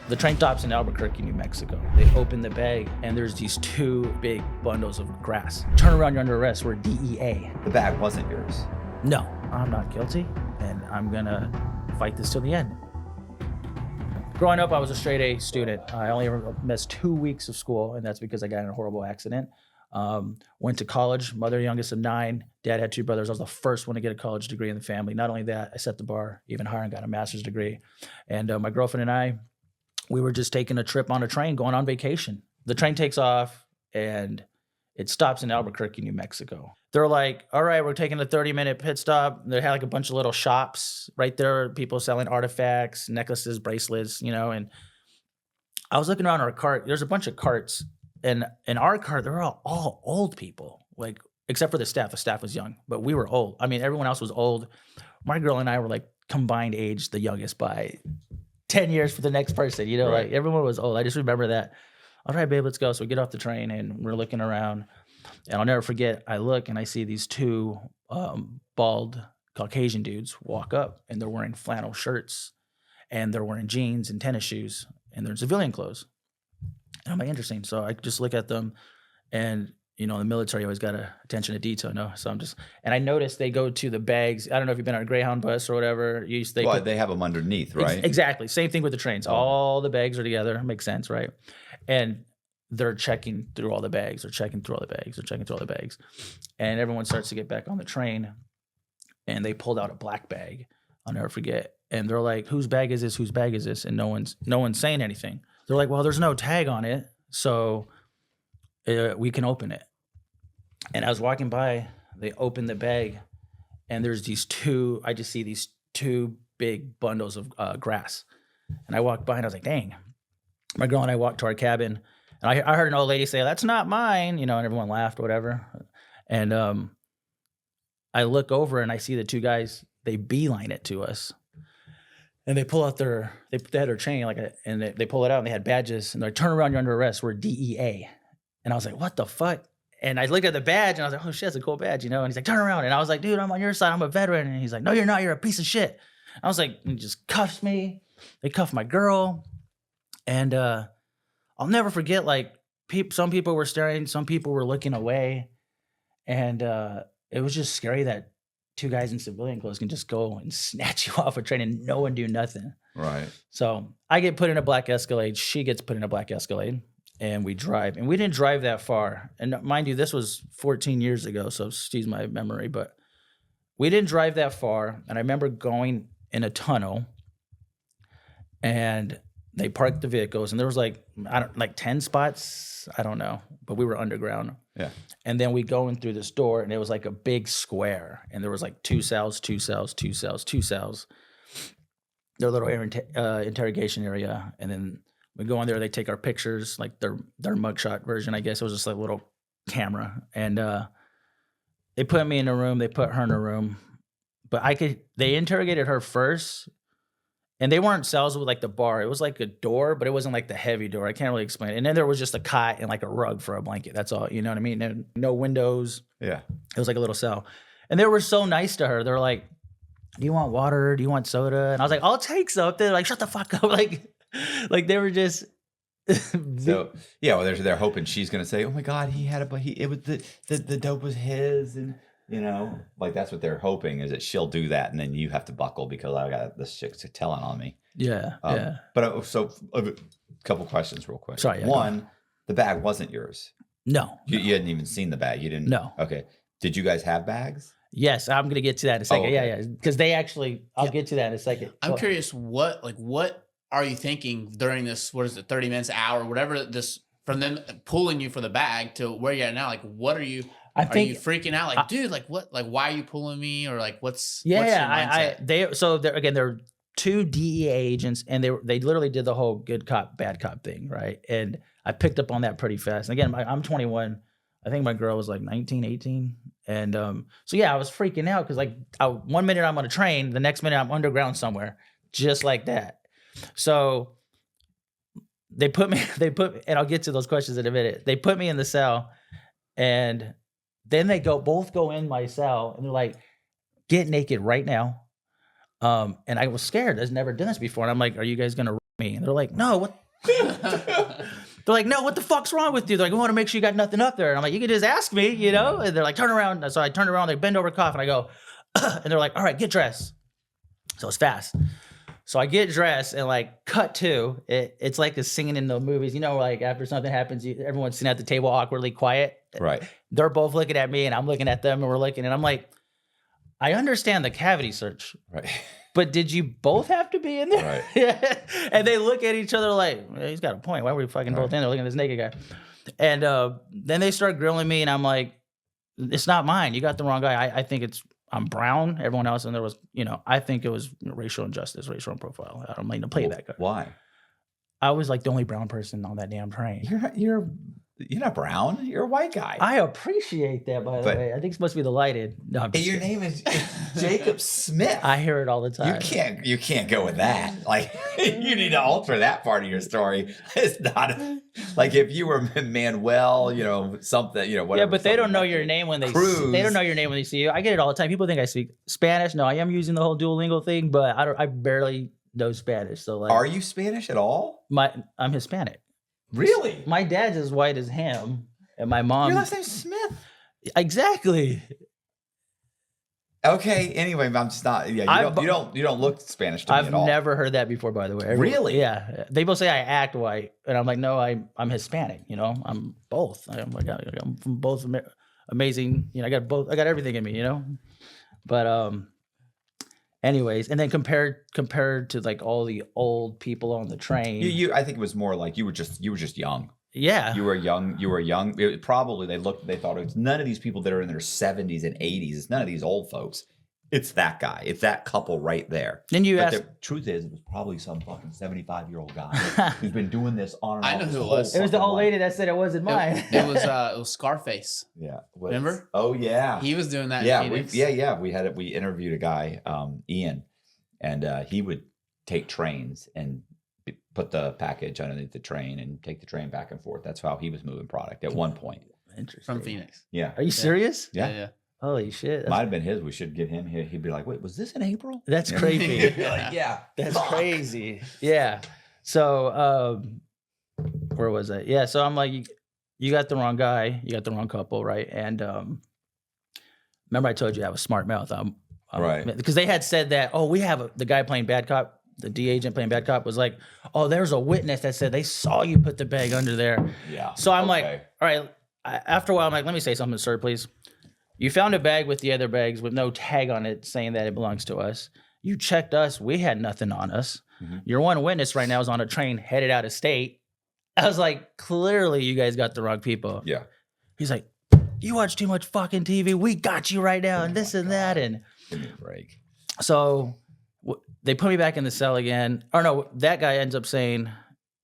The train stops in Albuquerque, New Mexico. They open the bag and there's these two big bundles of grass. Turn around, you're under arrest. We're DEA. The bag wasn't yours. No, I'm not guilty and I'm gonna fight this till the end. Growing up, I was a straight A student. I only ever missed 2 weeks of school, and that's because I got in a horrible accident. Went to college, mother youngest of 9. Dad had 2 brothers. I was the first one to get a college degree in the family. Not only that, I set the bar even higher and got a master's degree. And my girlfriend and I, we were just taking a trip on a train going on vacation. The train takes off and it stops in Albuquerque, New Mexico. They're like, all right, we're taking a 30-minute pit stop. They had like a bunch of little shops right there, people selling artifacts, necklaces, bracelets, you know, and I was looking around our cart. There's a bunch of carts, and in our cart, they're all old people, like, except for the staff. The staff was young, but we were old. I mean, everyone else was old. My girl and I were like combined age, the youngest by 10 years for the next person, you know, Right. like everyone was old. I just remember that. All right, babe, let's go. So we get off the train and we're looking around, and I'll never forget, I look and I see these 2 bald Caucasian dudes walk up, and they're wearing flannel shirts and they're wearing jeans and tennis shoes and they're in civilian clothes. And I'm like, interesting. So I just look at them, and you know, the military always got attention to detail, no? So I'm just, and I noticed they go to the bags. I don't know if you've been on a Greyhound bus or whatever. Well, they have them underneath, right? Exactly. Same thing with the trains. All the bags are together. Makes sense, right? And they're checking through all the bags. They're checking through all the bags. They're checking through all the bags. And everyone starts to get back on the train, and they pulled out a black bag. I'll never forget. And they're like, whose bag is this? Whose bag is this? And no one's saying anything. They're like, well, there's no tag on it, so we can open it. And I was walking by, they opened the bag, and there's I just see these 2 big bundles of grass. And I walked by and I was like, dang. My girl and I walked to our cabin, and I heard an old lady say, that's not mine, you know, and everyone laughed or whatever. And I look over and I see the 2 guys, they beeline it to us. And they pull out they had their chain, and they pull it out, and they had badges, and they're like, turn around, you're under arrest. We're DEA. And I was like, what the fuck? And I looked at the badge, and I was like, oh shit, that's a cool badge, you know? And he's like, turn around. And I was like, dude, I'm on your side. I'm a veteran. And he's like, no, you're not. You're a piece of shit. I was like, he just cuffs me. They cuffed my girl. And I'll never forget, like, some people were staring, some people were looking away. And it was just scary that 2 guys in civilian clothes can just go and snatch you off a train and no one do nothing. Right. So I get put in a black Escalade. She gets put in a black Escalade, and we drive. And we didn't drive that far. And mind you, this was 14 years ago, so excuse my memory, but we didn't drive that far. And I remember going in a tunnel, and they parked the vehicles, and there was like 10 spots. I don't know, but we were underground. Yeah. And then we go in through this door, and it was like a big square, and there was like 2 cells, 2 cells, 2 cells, 2 cells. Their little interrogation area, and then we go in there. They take our pictures, like their mugshot version, I guess. It was just like a little camera, and they put me in a room. They put her in a room, but they interrogated her first. And they weren't cells with like the bar. It was like a door, but it wasn't like the heavy door. I can't really explain it. And then there was just a cot and like a rug for a blanket. That's all. You know what I mean? And no windows. Yeah. It was like a little cell. And they were so nice to her. They're like, do you want water? Do you want soda? And I was like, I'll take something. They're like, shut the fuck up. Like they were just. So yeah, well, they're hoping she's gonna say, oh my God, it was the dope was his, and you know, like that's what they're hoping, is that she'll do that, and then you have to buckle because I got this shit telling on me. Yeah. Yeah. But so a couple questions real quick. Sorry. One, the bag wasn't yours. No. You hadn't even seen the bag. You didn't. No. Okay. Did you guys have bags? Yes, I'm gonna get to that in a second. okay. Yeah. Because they actually, I'll get to that in a second. I'm curious, what are you thinking during this, what is it, 30 minutes, hour, whatever, this, from them pulling you for the bag to where you're at now? Like, what are you, are you freaking out? Like, dude, like what, like, why are you pulling me? Or like, what's your mindset? They're 2 DEA agents, and they literally did the whole good cop, bad cop thing, right? And I picked up on that pretty fast. And again, I'm 21. I think my girl was like 19, 18. And so yeah, I was freaking out because like 1 minute I'm on a train, the next minute I'm underground somewhere, just like that. So they put, and I'll get to those questions in a minute. They put me in the cell, and then they both go in my cell, and they're like, get naked right now. And I was scared. I've never done this before. And I'm like, are you guys going to me. And they're like, no, what? They're like, no, what the fuck's wrong with you? They're like, we want to make sure you got nothing up there. And I'm like, you can just ask me, you know? And they're like, turn around. So I turn around, they bend over, cough, and I go, and they're like, all right, get dressed. So it's fast. So I get dressed and like cut to, it's like the singing in the movies, you know, like after something happens, everyone's sitting at the table awkwardly quiet. Right. They're both looking at me and I'm looking at them and we're looking and I'm like, I understand the cavity search. Right. But did you both have to be in there? Right. And they look at each other like, well, he's got a point. Why were we fucking both in there looking at this naked guy? And then they start grilling me and I'm like, it's not mine. You got the wrong guy. I think I'm brown. Everyone else, and there was, you know, I think it was racial injustice, racial profile. I don't mean to play that guy. Why? I was like the only brown person on that damn train. You're not brown. You're a white guy. I appreciate that, by the way. I think it's supposed to be the lighted. No, I'm just your kidding. name is Jacob Smith. I hear it all the time. You can't go with that. Like you need to alter that part of your story. It's not like if you were Manuel, you know, something, you know, whatever. Yeah, but they don't know your name when they don't know your name when they see you. I get it all the time. People think I speak Spanish. No, I am using the whole Duolingo thing, but I barely know Spanish. So like, are you Spanish at all? I'm Hispanic. Really? My dad's as white as him, and my mom. Your last name's Smith. Exactly. Okay. Anyway, I'm just not. Yeah, you don't look Spanish to me at all. I've never heard that before, by the way. Really? Yeah. They both say I act white, and I'm like, no, I'm Hispanic. You know, I'm both. I'm from both amazing. You know, I got everything in me. You know, but anyways, and then compared to like all the old people on the train, I think it was more like you were just young. Yeah, you were young. Probably they thought it's none of these people that are in their 70s and 80s. It's none of these old folks. It's that guy. It's that couple right there. Then you asked. The truth is, it was probably some fucking 75-year-old guy who's been doing this on and off. I know who it was. It was the old lady that said it wasn't mine. It was Scarface. Yeah. Remember? Oh yeah. He was doing that. Yeah. In Phoenix. We interviewed a guy, Ian, and he would take trains and put the package underneath the train and take the train back and forth. That's how he was moving product at one point. Interesting. From Phoenix. Yeah. Are you serious? Yeah. Holy shit. Might have been his. We should get him here. He'd be like, wait, was this in April? That's crazy. He'd be like, yeah. That's crazy. Yeah. So where was I? Yeah. So I'm like, you got the wrong guy. You got the wrong couple, right? And remember I told you I have a smart mouth. Right. Because they had said that, we have the guy playing bad cop, the D agent playing bad cop was like, there's a witness that said they saw you put the bag under there. Yeah. So I'm like, all right. After a while, I'm like, let me say something, sir, please. You found a bag with the other bags with no tag on it saying that it belongs to us. You checked us. We had nothing on us. Mm-hmm. Your one witness right now is on a train headed out of state. I was like, clearly you guys got the wrong people. Yeah. He's like, you watch too much fucking TV. We got you right now and this and that. And give me a break. So they put me back in the cell again. Or no, that guy ends up saying,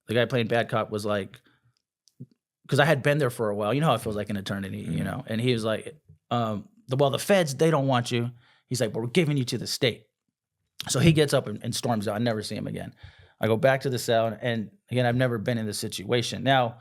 the guy playing bad cop was like, because I had been there for a while. You know how it feels like an eternity, you know? And he was like, the feds, they don't want you. He's like, but we're giving you to the state. So he gets up and storms out. I never see him again. I go back to the cell, and again, I've never been in this situation. Now,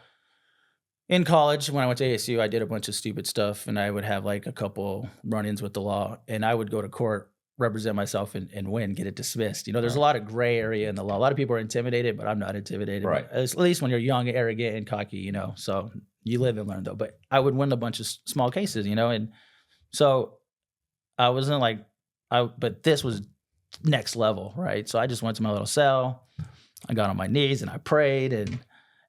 in college, when I went to ASU, I did a bunch of stupid stuff, and I would have like a couple run-ins with the law, and I would go to court, represent myself, and win, get it dismissed. You know, there's a lot of gray area in the law. A lot of people are intimidated, but I'm not intimidated. Right. At least when you're young, arrogant, and cocky, you know. So you live and learn, though. But I would win a bunch of small cases, you know, and so I wasn't like, but this was next level, right? So I just went to my little cell. I got on my knees and I prayed, and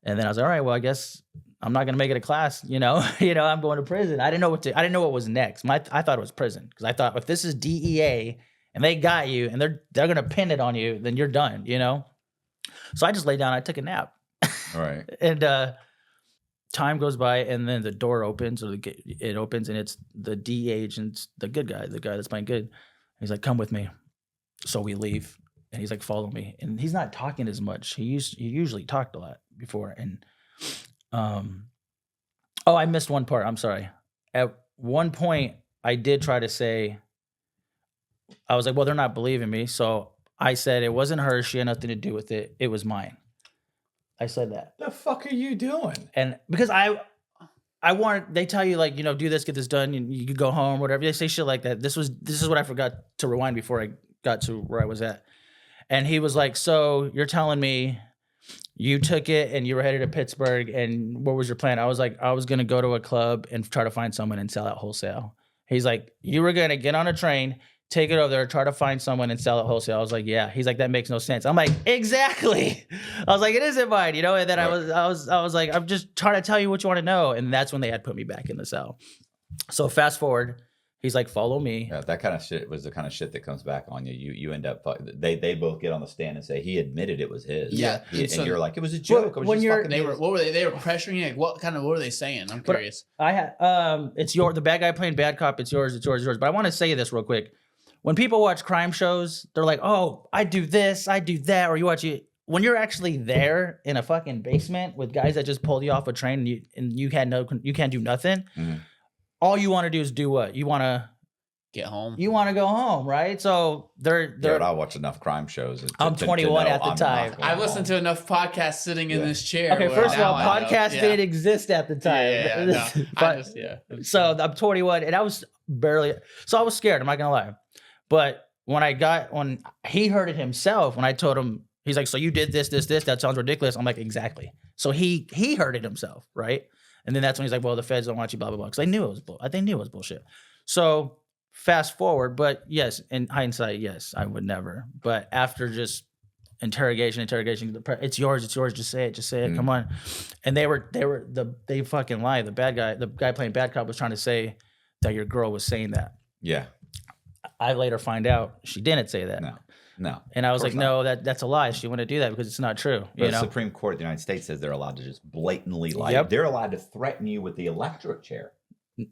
then I was like, all right, well, I guess I'm not gonna make it a class, you know. I'm going to prison. I didn't know what was next. I thought it was prison because I thought if this is DEA and they got you and they're gonna pin it on you, then you're done, you know. So I just laid down. I took a nap. All right. And time goes by, and then the door opens, or it opens, and it's the DEA agent, the good guy, the guy that's playing good. He's like, come with me. So we leave, and he's like, follow me. And he's not talking as much. He usually talked a lot before. And I missed one part. I'm sorry. At one point, I did try to say, I was like, well, they're not believing me. So I said it wasn't her. She had nothing to do with it. It was mine. I said that. The fuck are you doing? And because they tell you like, you know, do this, get this done, and you could go home, whatever. They say shit like that. This is what I forgot to rewind before I got to where I was at. And he was like, so you're telling me you took it and you were headed to Pittsburgh, and what was your plan? I was like, I was going to go to a club and try to find someone and sell it wholesale. He's like, you were going to get on a train, take it over there, try to find someone and sell it wholesale. I was like, yeah. He's like, that makes no sense. I'm like, exactly. I was like, it isn't mine, you know? And then I was like, I'm just trying to tell you what you want to know. And that's when they had put me back in the cell. So fast forward, he's like, follow me. Yeah, that kind of shit was the kind of shit that comes back on you. You end up, they both get on the stand and say he admitted it was his. Yeah. And you're like, it was a joke. When they were pressuring you. Like, what were they saying? I'm curious. I had, it's the bad guy playing bad cop. It's yours. But I want to say this real quick. When people watch crime shows, they're like, oh, I do this, I do that. Or you watch it. When you're actually there in a fucking basement with guys that just pulled you off a train and you can't do nothing. Mm-hmm. All you want to do is do what? You want to get home. You want to go home, right? So they're I watch enough crime shows. I'm 21 at the time. I listened to enough podcasts sitting in this chair. Okay, first of all, podcasts didn't exist at the time. So I'm 21 and I was barely, so I was scared. I'm not gonna lie. But when he heard it himself, when I told him, he's like, so you did this, that sounds ridiculous. I'm like, exactly. So he heard it himself, right? And then that's when he's like, well, the feds don't want you, blah, blah, blah. Because they knew it was bullshit. So fast forward, but yes, in hindsight, yes, I would never. But after just interrogation, it's yours, just say it, come on. And they fucking lied. The guy playing bad cop was trying to say that your girl was saying that. Yeah. I later find out she didn't say that. No. And I was like, no, that's a lie. She wouldn't do that because it's not true. The Supreme Court of the United States says they're allowed to just blatantly lie. Yep. They're allowed to threaten you with the electric chair.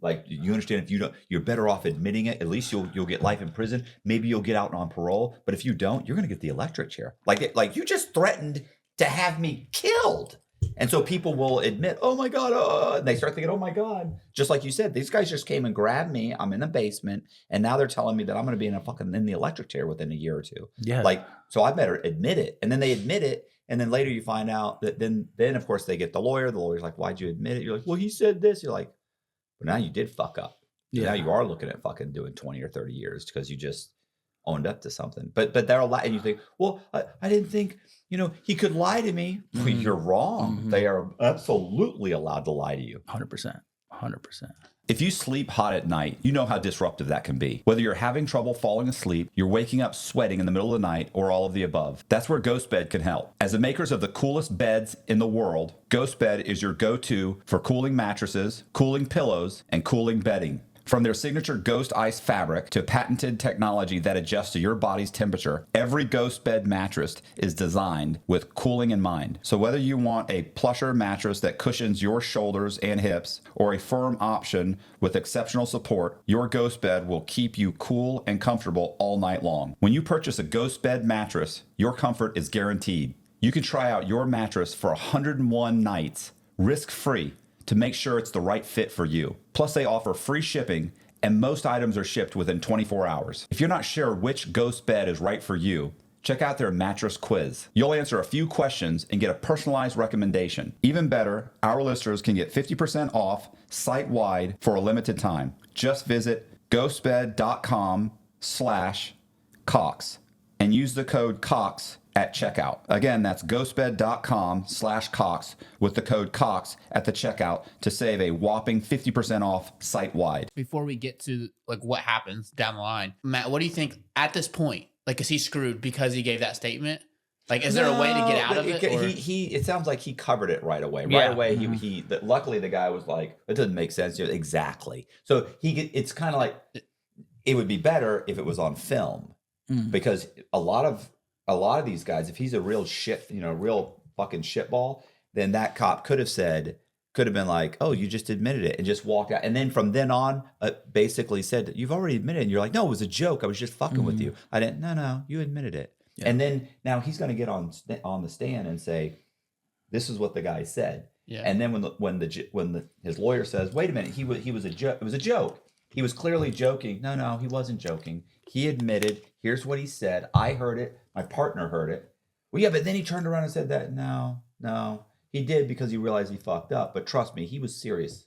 Like, you understand, if you don't, you're better off admitting it. At least you'll get life in prison. Maybe you'll get out on parole. But if you don't, you're going to get the electric chair. Like you just threatened to have me killed. And so people will admit, oh my God, and they start thinking, oh my God. Just like you said, these guys just came and grabbed me. I'm in the basement. And now they're telling me that I'm going to be in the electric chair within a year or two. Yeah. So I better admit it. And then they admit it. And then later you find out that then of course they get the lawyer. The lawyer's like, why'd you admit it? You're like, well, he said this. You're like, but now you did fuck up. So now you are looking at fucking doing 20 or 30 years because you just owned up to something. But they're allowed, and you think, well, I didn't think, he could lie to me. Mm-hmm. You're wrong. Mm-hmm. They are absolutely allowed to lie to you. 100%. If you sleep hot at night, you know how disruptive that can be. Whether you're having trouble falling asleep, you're waking up sweating in the middle of the night, or all of the above. That's where Ghost Bed can help. As the makers of the coolest beds in the world, Ghost Bed is your go-to for cooling mattresses, cooling pillows, and cooling bedding. From their signature Ghost Ice fabric to patented technology that adjusts to your body's temperature, every Ghost Bed mattress is designed with cooling in mind. So whether you want a plusher mattress that cushions your shoulders and hips, or a firm option with exceptional support, your Ghost Bed will keep you cool and comfortable all night long. When you purchase a Ghost Bed mattress, your comfort is guaranteed. You can try out your mattress for 101 nights, risk-free, to make sure it's the right fit for you. Plus, they offer free shipping, and most items are shipped within 24 hours. If you're not sure which Ghost Bed is right for you, check out their mattress quiz. You'll answer a few questions and get a personalized recommendation. Even better, our listeners can get 50% off site-wide for a limited time. Just visit ghostbed.com/Cox and use the code COX at checkout. Again, that's ghostbed.com/Cox with the code COX at the checkout to save a whopping 50% off site-wide. Before we get to what happens down the line, Matt, what do you think at this point? Is he screwed because he gave that statement? Is there a way to get out of it? It sounds like he covered it right away. Luckily the guy was like, it doesn't make sense. Exactly. So it's kind of like, it would be better if it was on film, because a lot of these guys, if he's a real real fucking shitball, then that cop could have been like, oh, you just admitted it, and just walked out. And then from then on, basically said, you've already admitted it. And you're like, no, it was a joke. I was just fucking with you. I didn't, no, you admitted it. Yeah. And then now he's going to get on the stand and say, this is what the guy said. Yeah. And then when his lawyer says, wait a minute, he was a joke. It was a joke. He was clearly joking. No, he wasn't joking. He admitted, here's what he said. I heard it. My partner heard it. Well, yeah, but then he turned around and said that. No. He did because he realized he fucked up. But trust me, he was serious.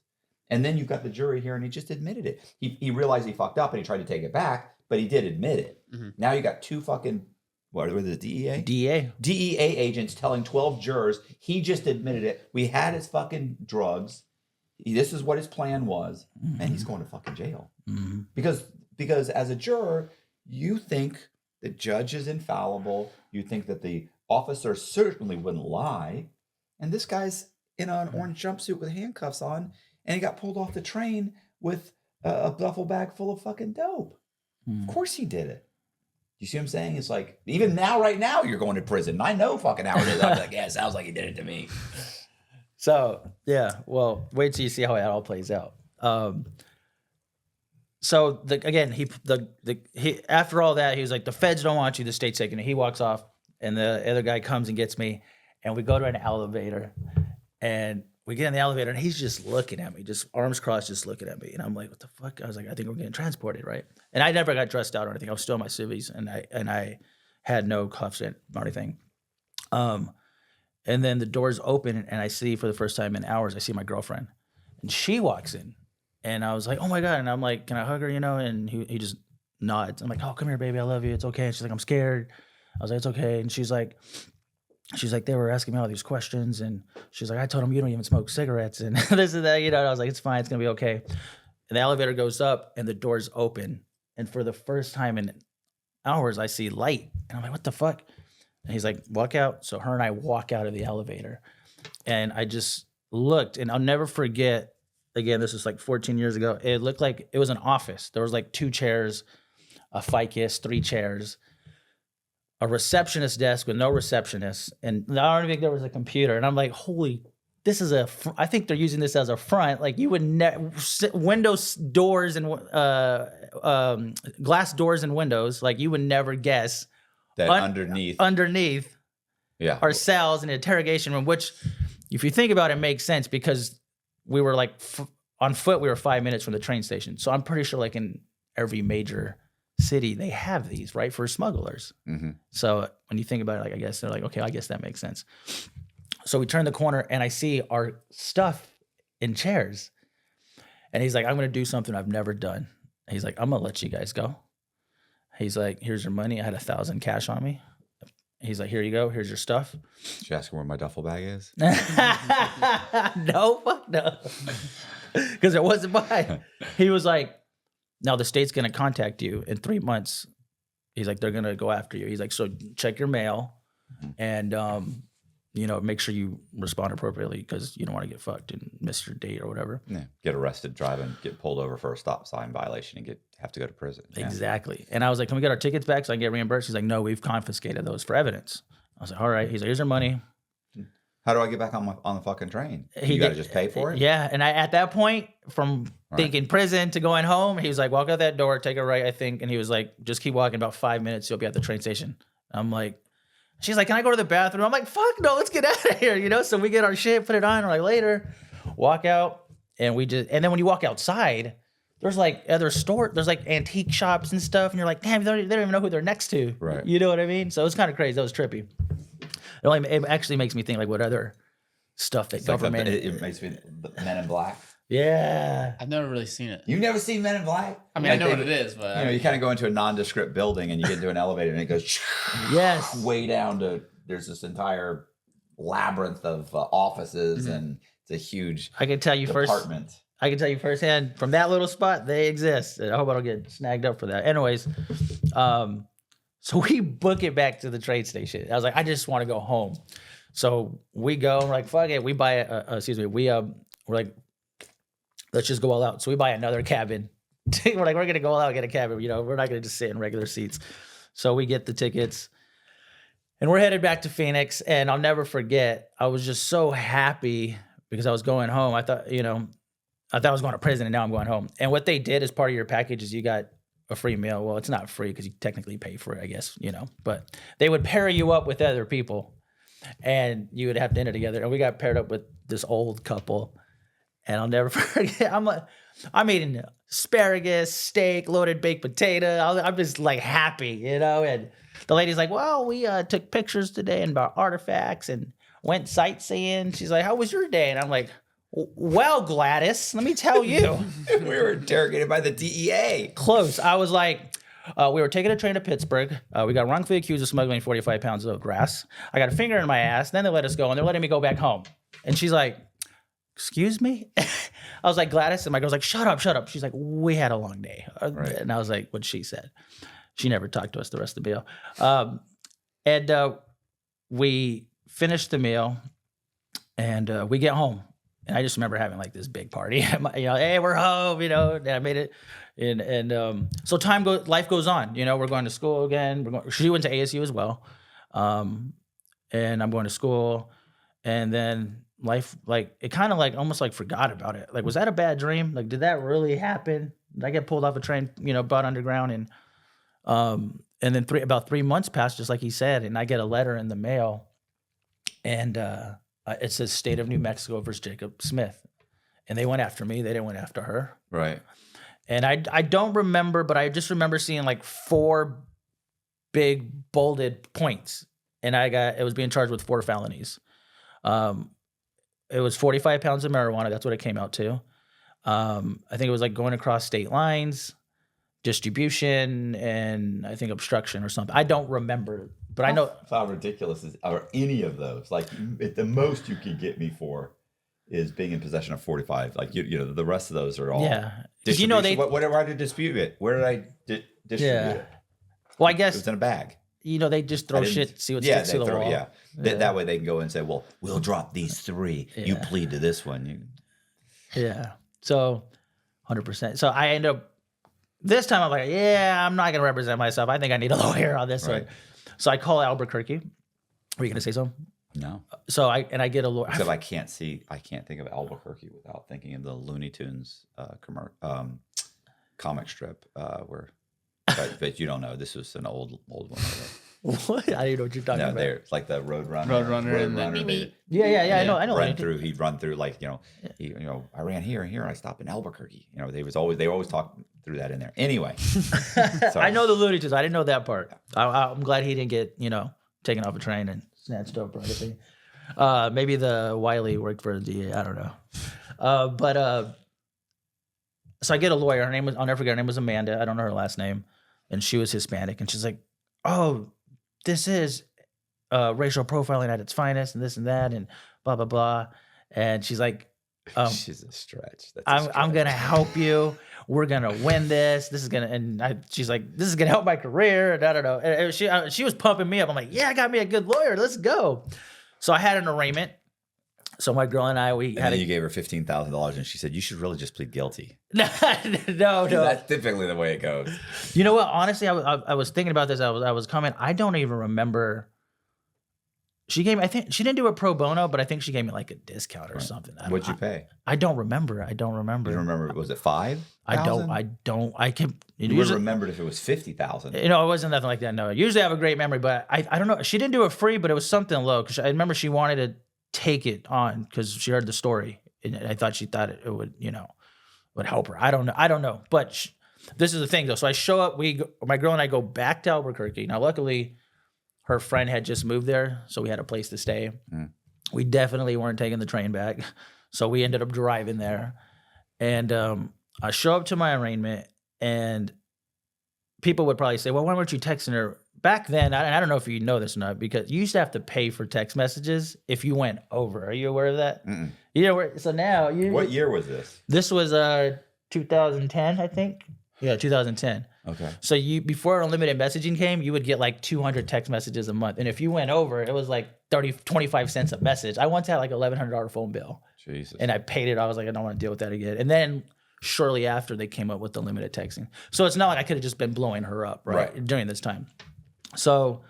And then you've got the jury here and he just admitted it. He realized he fucked up and he tried to take it back, but he did admit it. Mm-hmm. Now you got two fucking What was it, DEA? DEA. DEA agents telling 12 jurors he just admitted it. We had his fucking drugs. This is what his plan was, and he's going to fucking jail. Mm-hmm. Because as a juror, you think the judge is infallible. You think that the officer certainly wouldn't lie, and this guy's in an orange jumpsuit with handcuffs on, and he got pulled off the train with a duffel bag full of fucking dope. Of course he did it. You see what I'm saying? It's like, even now, right now, you're going to prison. I know fucking how it is. I'm like, yeah, it sounds like he did it to me. So, yeah, well, wait till you see how it all plays out. So, he after all that, he was like, the feds don't want you, the state's taking it. He walks off, and the other guy comes and gets me, and we go to an elevator, and we get in the elevator, and he's just looking at me, just arms crossed, just looking at me. And I'm like, what the fuck? I was like, I think we're getting transported, right? And I never got dressed out or anything. I was still in my civvies, and I had no cuffs or anything. And then the doors open, and I see for the first time in hours, I see my girlfriend. And she walks in. And I was like, oh my God. And I'm like, can I hug her, And he just nods. I'm like, oh, come here, baby. I love you. It's okay. And she's like, I'm scared. I was like, it's okay. And she's like, they were asking me all these questions. And she's like, I told them you don't even smoke cigarettes. And this and that, And I was like, it's fine. It's going to be okay. And the elevator goes up, and the doors open. And for the first time in hours, I see light. And I'm like, what the fuck? And he's like, walk out. So her and I walk out of the elevator. And I just looked, and I'll never forget, again, this was like 14 years ago. It looked like it was an office. There was like 2 chairs, a ficus, 3 chairs, a receptionist desk with no receptionist. And I don't even think there was a computer. And I'm like, holy, this is I think they're using this as a front. Like, you would windows, doors, and glass doors and windows. Like, you would never guess that underneath our cells in an interrogation room, which, if you think about it, makes sense because we were like on foot. We were 5 minutes from the train station. So I'm pretty sure like in every major city, they have these, right, for smugglers. Mm-hmm. So when you think about it, like, I guess they're like, okay, I guess that makes sense. So we turn the corner, and I see our stuff in chairs. And he's like, I'm going to do something I've never done. He's like, I'm going to let you guys go. He's like, here's your money. I had 1,000 cash on me. He's like, here you go. Here's your stuff. Did you ask him where my duffel bag is? No, fuck no. Because it wasn't mine. He was like, now the state's going to contact you in 3 months. He's like, they're going to go after you. He's like, so check your mail and, make sure you respond appropriately because you don't want to get fucked and miss your date or whatever. Yeah. Get arrested driving, get pulled over for a stop sign violation, and have to go to prison. Yeah. Exactly. And I was like, can we get our tickets back so I can get reimbursed? He's like, no, we've confiscated those for evidence. I was like, all right. He's like, here's your money. How do I get back on the fucking train? You got to just pay for it? Yeah. And at that point, from thinking prison to going home, he was like, walk out that door, take a right, I think. And he was like, just keep walking, about 5 minutes, you'll be at the train station. I'm like, she's like, can I go to the bathroom? I'm like, fuck no, let's get out of here, So we get our shit, put it on, we're like, later, walk out. And then when you walk outside, there's like other stores, there's like antique shops and stuff. And you're like, damn, they don't even know who they're next to. Right. You know what I mean? So it was kind of crazy. That was trippy. It actually makes me think like what other stuff that government. Like it makes me Men in Black. Yeah. I've never really seen it. You've never seen Men in Black? I mean, like I know what it is, but you kind of go into a nondescript building and you get into an elevator and it goes yes, way down to there's this entire labyrinth of offices and it's a huge I can tell you department. I can tell you firsthand from that little spot, they exist. I hope I don't get snagged up for that. Anyways, so we book it back to the train station. I was like, I just want to go home. So we go, we're like, fuck it. We buy we're like, let's just go all out. So we buy another cabin. We're like, we're going to go all out and get a cabin. We're not going to just sit in regular seats. So we get the tickets and we're headed back to Phoenix. And I'll never forget, I was just so happy because I was going home. I thought I was going to prison and now I'm going home. And what they did as part of your package is you got a free meal. Well, it's not free because you technically pay for it, I guess, but they would pair you up with other people and you would have dinner together. And we got paired up with this old couple. And I'll never forget, I'm eating asparagus, steak, loaded baked potato. I'm just like happy, and the lady's like, well, we took pictures today and about artifacts and went sightseeing. She's like, how was your day? And I'm like, well, Gladys, let me tell you. We were interrogated by the DEA. Close. I was like, We were taking a train to Pittsburgh. We got wrongfully accused of smuggling 45 pounds of grass. I got a finger in my ass. Then they let us go, and they're letting me go back home. And she's like, excuse me? I was like, Gladys. And my girl's like, shut up, shut up. She's like, we had a long day. Right. And I was like, what she said. She never talked to us the rest of the meal. And we finished the meal, and we get home. And I just remember having like this big party. Hey, we're home, and I made it. And so life goes on. We're going to school again. She went to ASU as well. And I'm going to school. And then life, like, it kind of like almost like forgot about it. Like, was that a bad dream? Like, did that really happen? Did I get pulled off a train, butt underground? And then about 3 months passed, just like he said, and I get a letter in the mail, and it says State of New Mexico versus Jacob Smith. And they went after me. They didn't went after her. Right. And I don't remember, but I just remember seeing like 4 big bolded points. And it was being charged with 4 felonies. It was 45 pounds of marijuana. That's what it came out to. I think it was like going across state lines, distribution, and I think obstruction or something. I don't remember, but I know. How ridiculous are any of those? Like, the most you could get me for is being in possession of 45. Like, the rest of those are all. Yeah. Whatever I did dispute it. Where did I distribute it? Well, I guess. It was in a bag. They just throw shit, see what sticks to the wall. Yeah. That way they can go and say, well, we'll drop these 3. Yeah. You plead to this one. Yeah. So 100%. So I end up, this time I'm like, I'm not going to represent myself. I think I need a lawyer on this one. So I call Albuquerque. Were you going to say something? No. So I get a lawyer. Except I can't think of Albuquerque without thinking of the Looney Tunes comic strip where, but you don't know. This was an old one. What? I don't even know what you're talking about. It's like the Roadrunner. I know. He'd run through like, I ran here and here, and I stopped in Albuquerque. They always talk through that in there. Anyway. I know the Looney Tunes. I didn't know that part. I'm glad he didn't get, taken off a train and snatched up or anything. Maybe the Wiley worked for the DA. I don't know. So I get a lawyer. Her name was, I'll never forget, her name was Amanda. I don't know her last name. And she was Hispanic. And she's like, oh, this is racial profiling at its finest and this and that and blah, blah, blah. And she's like, she's a stretch. I'm going to help you. We're going to win this. This is going to, she's like, this is going to help my career. And I don't know. And she was pumping me up. I'm like, yeah, I got me a good lawyer. Let's go. So I had an arraignment. So my girl and I, you gave her $15,000 and she said, you should really just plead guilty. No. That's typically the way it goes. You know what? Honestly, I was thinking about this. I was coming. I don't even remember. She gave me, I think she didn't do a pro bono, but I think she gave me like a discount or something. What'd you pay? I don't remember. You don't remember? Was it 5? I don't. I can. You would have remembered if it was 50,000. It wasn't nothing like that. No. Usually I have a great memory, but I don't know. She didn't do it free, but it was something low because I remember she wanted to take it on because she heard the story and I thought she thought it would, would help her. I don't know. But this is the thing though. So I show up, my girl and I go back to Albuquerque. Now, luckily her friend had just moved there. So we had a place to stay. We definitely weren't taking the train back. So we ended up driving there and I show up to my arraignment and people would probably say, well, why weren't you texting her? Back then, I don't know if you know this or not, because you used to have to pay for text messages if you went over. Are you aware of that? So now what year was this? This was 2010, I think. Yeah, 2010. Okay. So before unlimited messaging came, you would get like 200 text messages a month. And if you went over, it was like 25 cents a message. I once had like $1,100 phone bill. Jesus. And I paid it. I was like, I don't want to deal with that again. And then shortly after, they came up with the limited texting. So it's not like I could have just been blowing her up during this time. So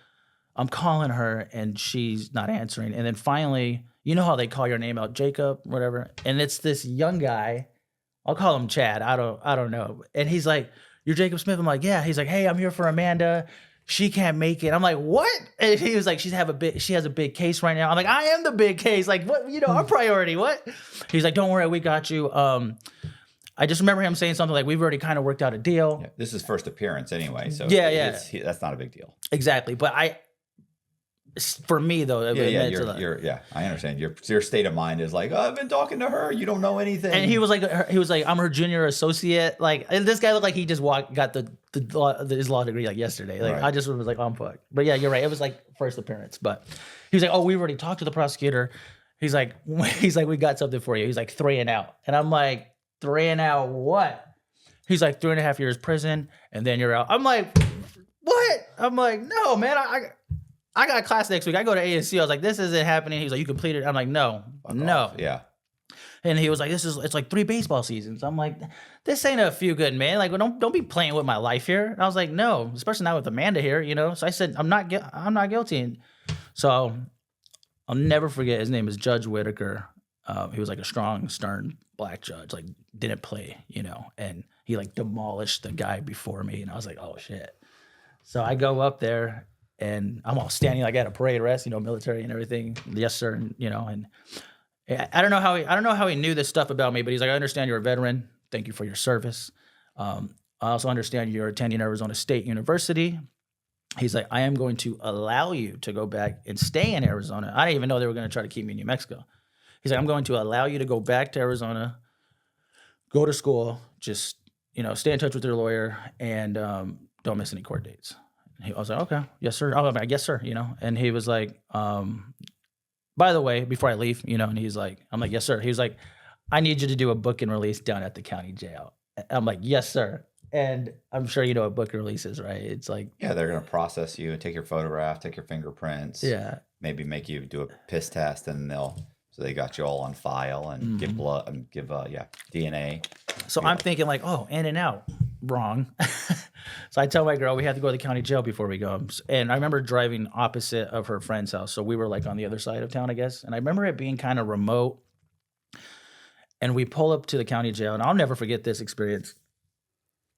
I'm calling her and she's not answering. And then finally, you know how they call your name out, Jacob, whatever. And it's this young guy. I'll call him Chad. I don't know. And he's like, you're Jacob Smith? I'm like, yeah. He's like, hey, I'm here for Amanda. She can't make it. I'm like, what? And he was like, she has a big case right now. I'm like, I am the big case. Like, what? Our priority. What? He's like, don't worry, we got you. I just remember him saying something like, we've already kind of worked out a deal. Yeah, this is first appearance anyway. So yeah. That's not a big deal. Exactly. But For me though, Yeah, I understand. Your state of mind is like, oh, I've been talking to her. You don't know anything. And he was like, I'm her junior associate. Like, and this guy looked like he just got his law degree like yesterday. Like, Right. I just was like, I'm fucked. But yeah, you're right. It was like first appearance. But he was like, oh, we already talked to the prosecutor. He's like, we got something for you. He's like 3 and out, and I'm like, 3 and out what? He's like 3.5 years prison, and then you're out. I'm like, what? I'm like, no, man. I got a class next week. I go to ASC. I was like, this isn't happening. He was like, you completed. I'm like, no. Yeah. And he was like, it's like 3 baseball seasons. I'm like, this ain't a few good, man. Like, don't be playing with my life here. And I was like, no, especially not with Amanda here, you know? So I said, I'm not guilty. And so I'll never forget. His name is Judge Whitaker. He was like a strong, stern black judge, like didn't play, you know? And he like demolished the guy before me. And I was like, oh shit. So I go up there. And I'm all standing like at a parade arrest, you know, military and everything. Yes, sir. And, you know, and I don't know how he knew this stuff about me, but he's like, I understand you're a veteran. Thank you for your service. I also understand you're attending Arizona State University. He's like, I am going to allow you to go back and stay in Arizona. I didn't even know they were going to try to keep me in New Mexico. He's like, I'm going to allow you to go back to Arizona, go to school, just, you know, stay in touch with your lawyer, and don't miss any court dates. I was like, okay, yes, sir. Oh, I guess, sir, you know? And he was like, by the way, before I leave, you know, and he's like, I'm like, yes, sir. He was like, I need you to do a book and release down at the county jail. I'm like, yes, sir. And I'm sure you know what book and release is, right? It's like, yeah, they're going to process you, take your photograph, take your fingerprints. Yeah. Maybe make you do a piss test, and so they got you all on file and give blood and give DNA. So I'm thinking like, oh, in and out. Wrong. So I tell my girl we have to go to the county jail before we go. And I remember driving opposite of her friend's house. So we were like on the other side of town, I guess. And I remember it being kind of remote. And we pull up to the county jail, and I'll never forget this experience.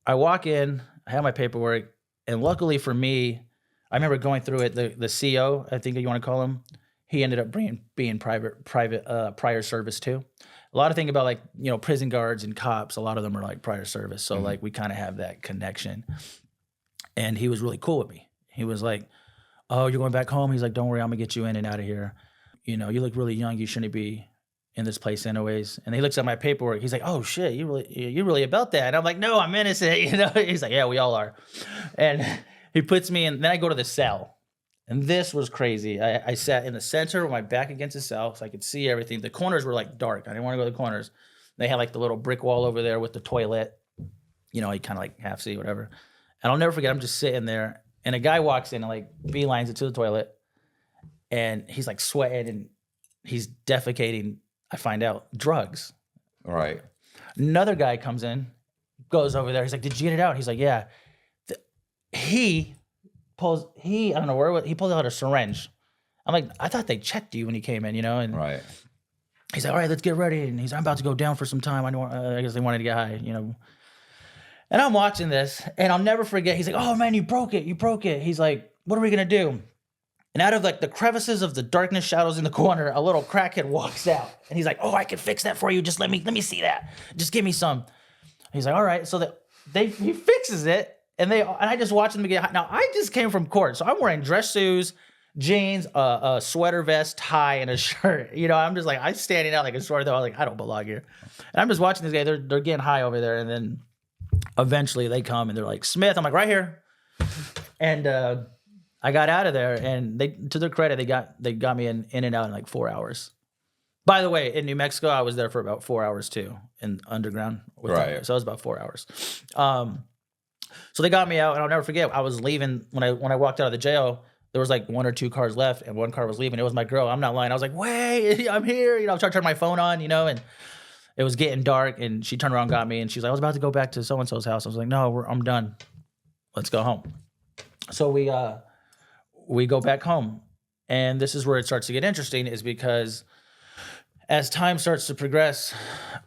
I walk in, I have my paperwork, and luckily for me, I remember going through it. The CO, I think you want to call him, he ended up being prior service too. A lot of things about like, you know, prison guards and cops, a lot of them are like prior service. So like we kind of have that connection. And he was really cool with me. He was like, oh, you're going back home? He's like, don't worry, I'm gonna get you in and out of here. You know, you look really young. You shouldn't be in this place anyways. And he looks at my paperwork. He's like, oh shit, you really about that? And I'm like, no, I'm innocent. You know, he's like, yeah, we all are. And he puts me in, then I go to the cell. And this was crazy. I sat in the center with my back against the cell so I could see everything. The corners were like dark. I didn't want to go to the corners. They had like the little brick wall over there with the toilet. You know, you kind of like half see, whatever. And I'll never forget, I'm just sitting there, and a guy walks in and like beelines it to the toilet. And he's like sweating and he's defecating, I find out, drugs. Right. Another guy comes in, goes over there. He's like, did you get it out? He's like, yeah. He pulls out a syringe. I'm like, I thought they checked you when you came in, you know? And right. He's like, all right, let's get ready. And I'm about to go down for some time. I guess they wanted to get high, you know? And I'm watching this, and I'll never forget. He's like, oh man, you broke it. He's like, what are we gonna do? And out of like the crevices of the darkness shadows in the corner, a little crackhead walks out. And he's like, oh, I can fix that for you. Just let me see that. Just give me some. He's like, all right. So he fixes it. And I just watch them get high. Now, I just came from court, so I'm wearing dress shoes, jeans, a sweater vest, tie, and a shirt. You know, I'm just like, I'm standing out like a sore thumb. I was like, I don't belong here. And I'm just watching this guy. They're getting high over there. And then eventually they come and they're like, Smith. I'm like, right here. And I got out of there. And they, to their credit, they got me in and out in like 4 hours. By the way, in New Mexico, I was there for about 4 hours too, in underground. Right. So it was about 4 hours. So they got me out, and I'll never forget. I was leaving when I walked out of the jail. There was like 1 or 2 cars left, and one car was leaving. It was my girl. I'm not lying. I was like, "Wait, I'm here." You know, I tried to turn my phone on, you know, and it was getting dark. And she turned around, and got me, and she's like, "I was about to go back to so and so's house." I was like, "No, I'm done. Let's go home." So we go back home, and this is where it starts to get interesting, is because as time starts to progress,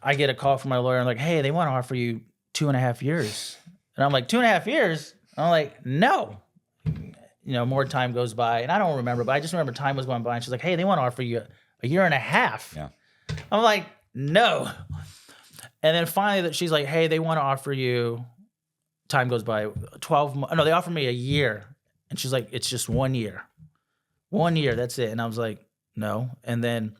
I get a call from my lawyer. I'm like, "Hey, they want to offer you 2.5 years." And I'm like, 2.5 years? I'm like, no. You know, more time goes by. And I don't remember, but I just remember time was going by. And she's like, hey, they want to offer you a 1.5 years. Yeah. I'm like, no. And then finally she's like, hey, they want to offer you, time goes by, 12 months. No, they offered me a year. And she's like, it's just 1 year. 1 year, that's it. And I was like, no. And then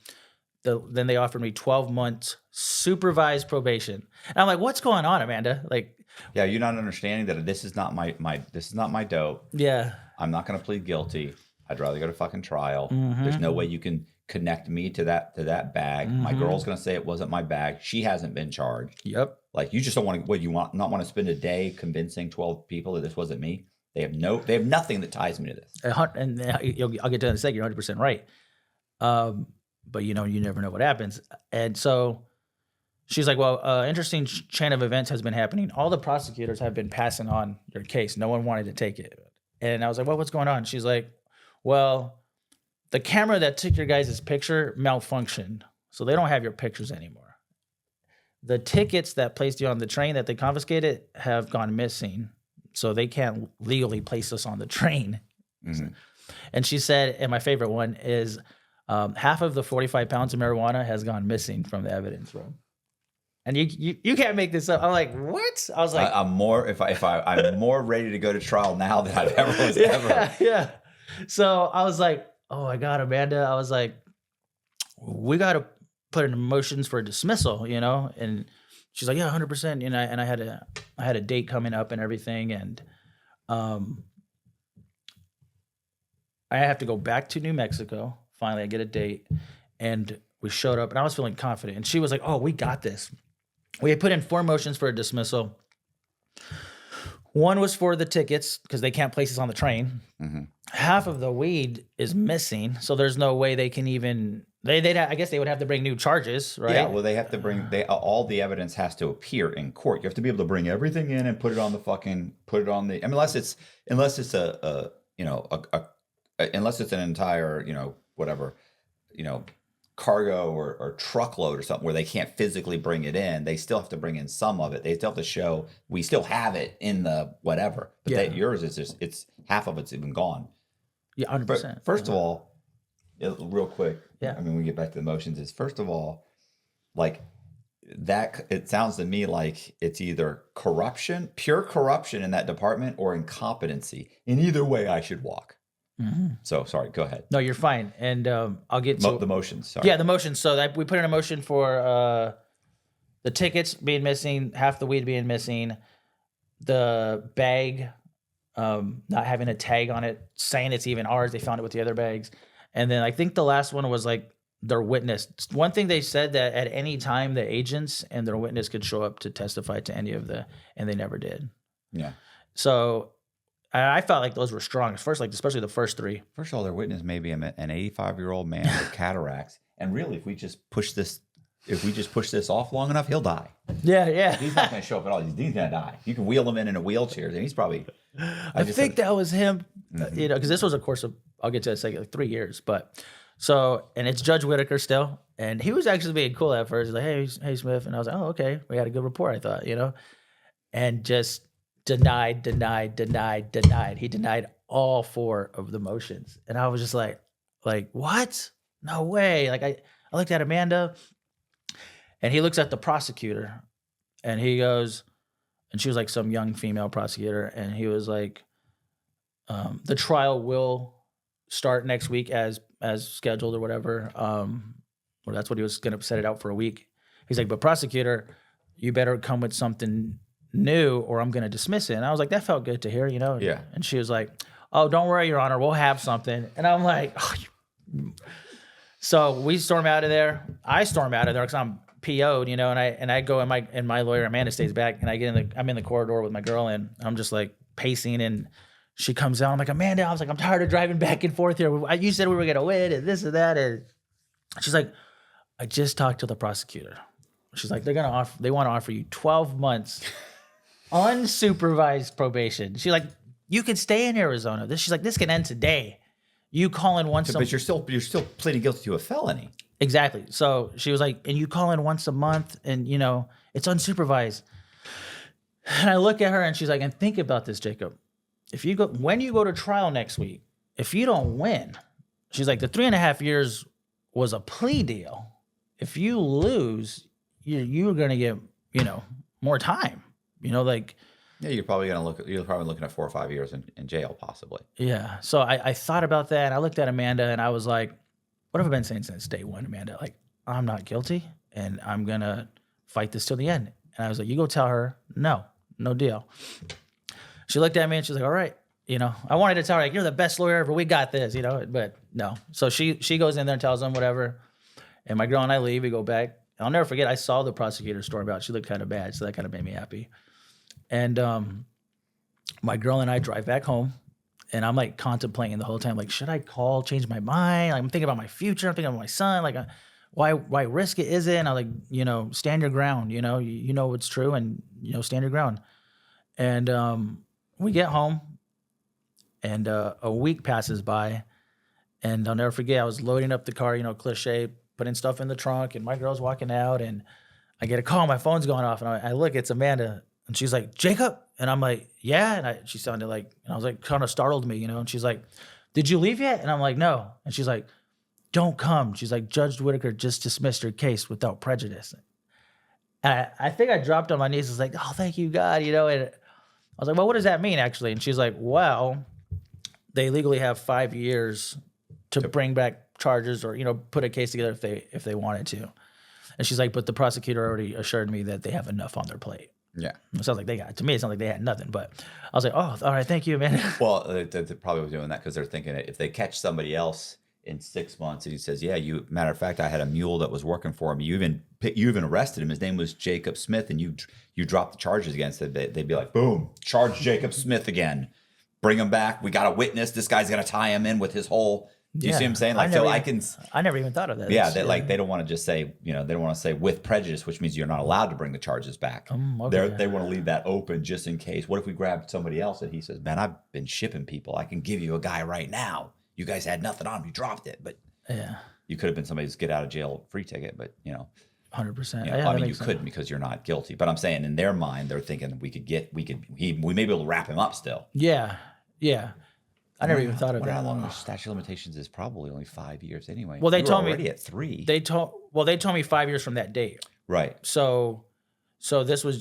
they offered me 12 months supervised probation. And I'm like, what's going on, Amanda? Like, yeah, you're not understanding that this is not my this is not my dope. yeah. I'm not going to plead guilty. I'd rather go to fucking trial. Mm-hmm. There's no way you can connect me to that bag. Mm-hmm. My girl's going to say it wasn't my bag. She hasn't been charged. Yep. Like, you just don't want to. What, you not want to spend a day convincing 12 people that this wasn't me? They have nothing that ties me to this. And I'll get to that in a second. You're 100% right. But you never know what happens. And so she's like, well, interesting chain of events has been happening. All the prosecutors have been passing on your case. No one wanted to take it. And I was like, well, what's going on? She's like, well, the camera that took your guys' picture malfunctioned. So they don't have your pictures anymore. The tickets that placed you on the train that they confiscated have gone missing. So they can't legally place us on the train. Mm-hmm. And she said, and my favorite one is, half of the 45 pounds of marijuana has gone missing from the evidence room. And you can't make this up. I'm like, what? I was like, I'm more I'm more ready to go to trial now than I've ever was ever. Yeah. So I was like, oh my God, Amanda. I was like, we got to put in motions for dismissal, And she's like, yeah, 100%. And I had a date coming up and everything, and I have to go back to New Mexico. Finally, I get a date, and we showed up, and I was feeling confident. And she was like, oh, we got this. We had put in 4 motions for a dismissal. One was for the tickets because they can't place us on the train. Mm-hmm. Half of the weed is missing, so there's no way they can even. I guess they would have to bring new charges, right? Yeah, well, they have to bring all the evidence has to appear in court. You have to be able to bring everything in and put it on the. I mean, unless it's unless it's an entire whatever cargo or truckload or something where they can't physically bring it in. They still have to bring in some of it. They still have to show we still have it in the whatever. But yours is just it's half of it's even gone. Yeah, 100%. First of all, real quick. Yeah. I mean, we get back to the motions. Is first of all, like that. It sounds to me like it's either corruption, pure corruption in that department, or incompetency. In either way, I should walk. Mm-hmm. So sorry, go ahead. No, you're fine. And I'll get to the motions. Sorry. Yeah, the motions. So we put in a motion for the tickets being missing, half the weed being missing, the bag not having a tag on it saying it's even ours. They found it with the other bags. And then I think the last one was like their witness. One thing they said that at any time the agents and their witness could show up to testify to any of and they never did. Yeah. So I felt like those were strong. First, like especially the first 3. First of all, their witness may be an 85-year-old man with cataracts, and really, if we just push this off long enough, he'll die. Yeah. He's not going to show up at all. He's going to die. You can wheel him in a wheelchair, and he's probably. I think that was him. Mm-hmm. Because this was a course of I'll get to it in a second, like 3 years, but and it's Judge Whitaker still, and he was actually being cool at first. He's like, hey Smith, and I was like, oh okay, we had a good report, I thought, and just. Denied. He denied all 4 of the motions. And I was just like, what? No way. Like I looked at Amanda, and he looks at the prosecutor, and he goes, and she was like some young female prosecutor, and he was like, the trial will start next week as scheduled or whatever. Or that's what he was going to set it out for a week. He's like, but prosecutor, you better come with something new or I'm going to dismiss it. And I was like, that felt good to hear, Yeah. And she was like, oh, don't worry, Your Honor, we'll have something. And I'm like, So we storm out of there. I storm out of there because I'm PO'd, and I go in my lawyer Amanda stays back, and I'm in the corridor with my girl, and I'm just like pacing, and she comes out. I'm like, Amanda, I was like, I'm tired of driving back and forth here. You said we were gonna win and this and that, and she's like, I just talked to the prosecutor. She's like, they want to offer you 12 months unsupervised probation. She's like, you can stay in Arizona. She's like, this can end today. You call in once. But you're still pleading guilty to a felony. Exactly. So she was like, and you call in once a month, and it's unsupervised. And I look at her, and she's like, and think about this, Jacob. When you go to trial next week, if you don't win, she's like, the 3.5 years was a plea deal. If you lose, you're gonna get more time. Yeah, you're probably looking at 4 or 5 years in jail, possibly. Yeah. So I thought about that. And I looked at Amanda and I was like, what have I been saying since day one, Amanda? Like, I'm not guilty and I'm going to fight this till the end. And I was like, you go tell her, no deal. She looked at me and she's like, all right. I wanted to tell her, like, you're the best lawyer ever. We got this, but no. So she goes in there and tells them whatever. And my girl and I leave. We go back. I'll never forget. I saw the prosecutor storm out. She looked kind of bad. So that kind of made me happy. And my girl and I drive back home. And I'm like contemplating the whole time, like, should I call, change my mind? Like, I'm thinking about my future. I'm thinking about my son. Like, why risk it? Is it? And I'm like, stand your ground. You know what's true, and stand your ground. And we get home, and a week passes by, and I'll never forget. I was loading up the car, cliche, putting stuff in the trunk, and my girl's walking out, and I get a call. My phone's going off, and I look. It's Amanda. And she's like, Jacob? And I'm like, yeah. And she sounded like, and I was like, kind of startled me, And she's like, did you leave yet? And I'm like, no. And she's like, don't come. She's like, Judge Whitaker just dismissed your case without prejudice. And I think I dropped on my knees. I was like, oh, thank you, God, And I was like, well, what does that mean, actually? And she's like, well, they legally have 5 years to bring back charges or, put a case together if they wanted to. And she's like, but the prosecutor already assured me that they have enough on their plate. Yeah. It sounds like it sounds like they had nothing, but I was like, oh, all right, thank you, man. Well, they probably were doing that because they're thinking if they catch somebody else in 6 months and he says, yeah, matter of fact, I had a mule that was working for him. You even arrested him. His name was Jacob Smith, and you dropped the charges against him. They'd be like, boom, charge Jacob Smith again. Bring him back. We got a witness. This guy's going to tie him in with his whole... Do you see what I'm saying? Like, I never even thought of that. Yeah, they don't want to just say, they don't want to say with prejudice, which means you're not allowed to bring the charges back. Okay. They want to leave that open just in case. What if we grab somebody else and he says, man, I've been shipping people. I can give you a guy right now. You guys had nothing on him. You dropped it. But yeah, you could have been somebody's get out of jail free ticket. But, 100%. I mean, you couldn't because you're not guilty. But I'm saying in their mind, they're thinking we may be able to wrap him up still. Yeah. I never even thought of that. How long the statute of limitations is? Probably only 5 years anyway. Well, they told me already at 3. They told me 5 years from that date. Right. So this was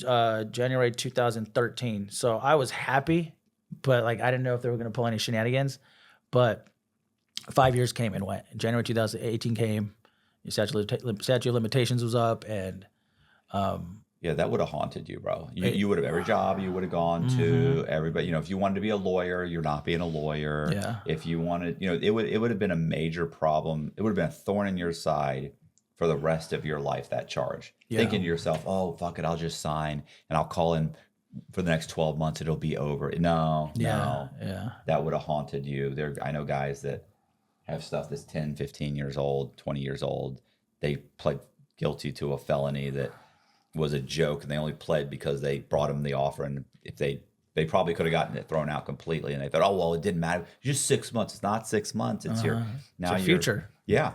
January 2013. So I was happy, but I didn't know if they were going to pull any shenanigans. But 5 years came and went. January 2018 came. The statute of limitations was up, and yeah, that would have haunted you, bro. You would have every job you would have gone to, everybody. If you wanted to be a lawyer, you're not being a lawyer. Yeah. If you wanted, it would have been a major problem. It would have been a thorn in your side for the rest of your life, that charge. Yeah. Thinking to yourself, oh, fuck it, I'll just sign and I'll call in for the next 12 months. It'll be over. No. That would have haunted you. I know guys that have stuff that's 10, 15 years old, 20 years old. They pled guilty to a felony that was a joke, and they only pled because they brought him the offer, and if they probably could have gotten it thrown out completely, and they thought, oh well, it didn't matter, just 6 months. It's not 6 months, it's your future. Yeah.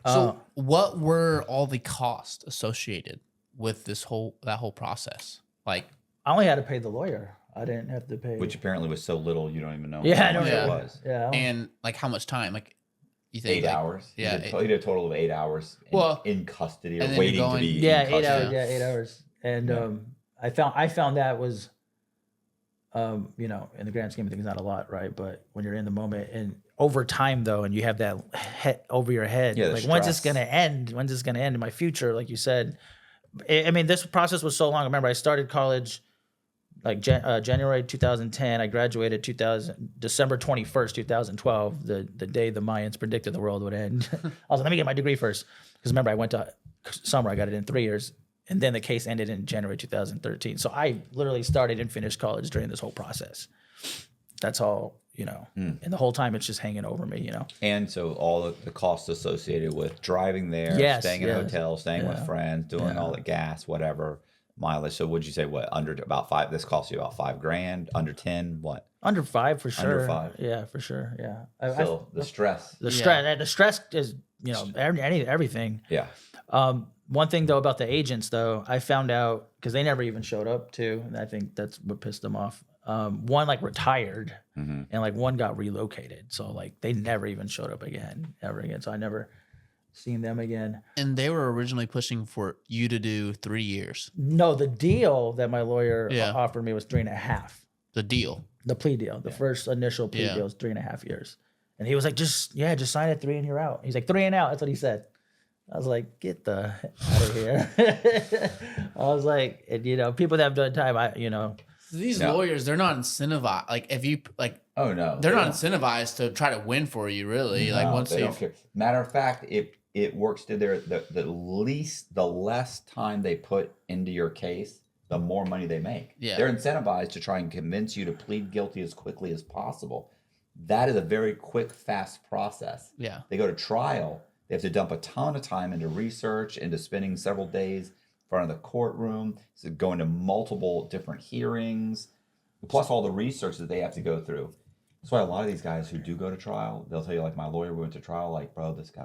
So what were all the costs associated with that whole process? Like, I only had to pay the lawyer. I didn't have to pay, which apparently was so little you don't even know how much it was. Yeah. And how much time? You think 8 hours. Yeah, he did a total of 8 hours in custody or waiting to be. Yeah, in custody. 8 hours. Yeah, 8 hours. And I found that was, in the grand scheme of things, not a lot, right? But when you're in the moment and over time, though, and you have that over your head, when's this gonna end? When's this gonna end in my future? Like you said, I mean, this process was so long. I remember I started college January 2010. I graduated December 21st, 2012, the day the Mayans predicted the world would end. I was like, let me get my degree first. Because remember, I went to summer, I got it in 3 years. And then the case ended in January 2013. So I literally started and finished college during this whole process. That's all, and the whole time it's just hanging over me, And so all the costs associated with driving there, staying in hotels, staying with friends, doing all the gas, whatever. Mileage. So would you say under about 5? This costs you about $5,000. Under 10, what? Under 5 for sure. Under 5. Yeah, for sure. Yeah. So the stress. The stress is everything. Yeah. One thing though about the agents though, I found out because they never even showed up too, and I think that's what pissed them off. One retired, and one got relocated, so they never even showed up ever again. So seeing them again. And they were originally pushing for you to do 3 years. No, the deal that my lawyer Yeah. offered me was 3.5. The deal. The plea deal. The first initial plea deal was 3.5 years. And he was like, just sign it 3 and you're out. He's like, 3 and out. That's what he said. I was like, get the out of here. I was like, and, people that have done time, These lawyers, they're not incentivized. Like, if you, like, oh, no. They're not incentivized to try to win for you, really. No, like, once they don't care. Matter of fact, it works to the less time they put into your case, the more money they make. Yeah. They're incentivized to try and convince you to plead guilty as quickly as possible. That is a very quick, fast process. Yeah. They go to trial. They have to dump a ton of time into research, into spending several days in front of the courtroom, so going to multiple different hearings, plus all the research that they have to go through. That's why a lot of these guys who do go to trial, they'll tell you, like, my lawyer went to trial, like, bro, this guy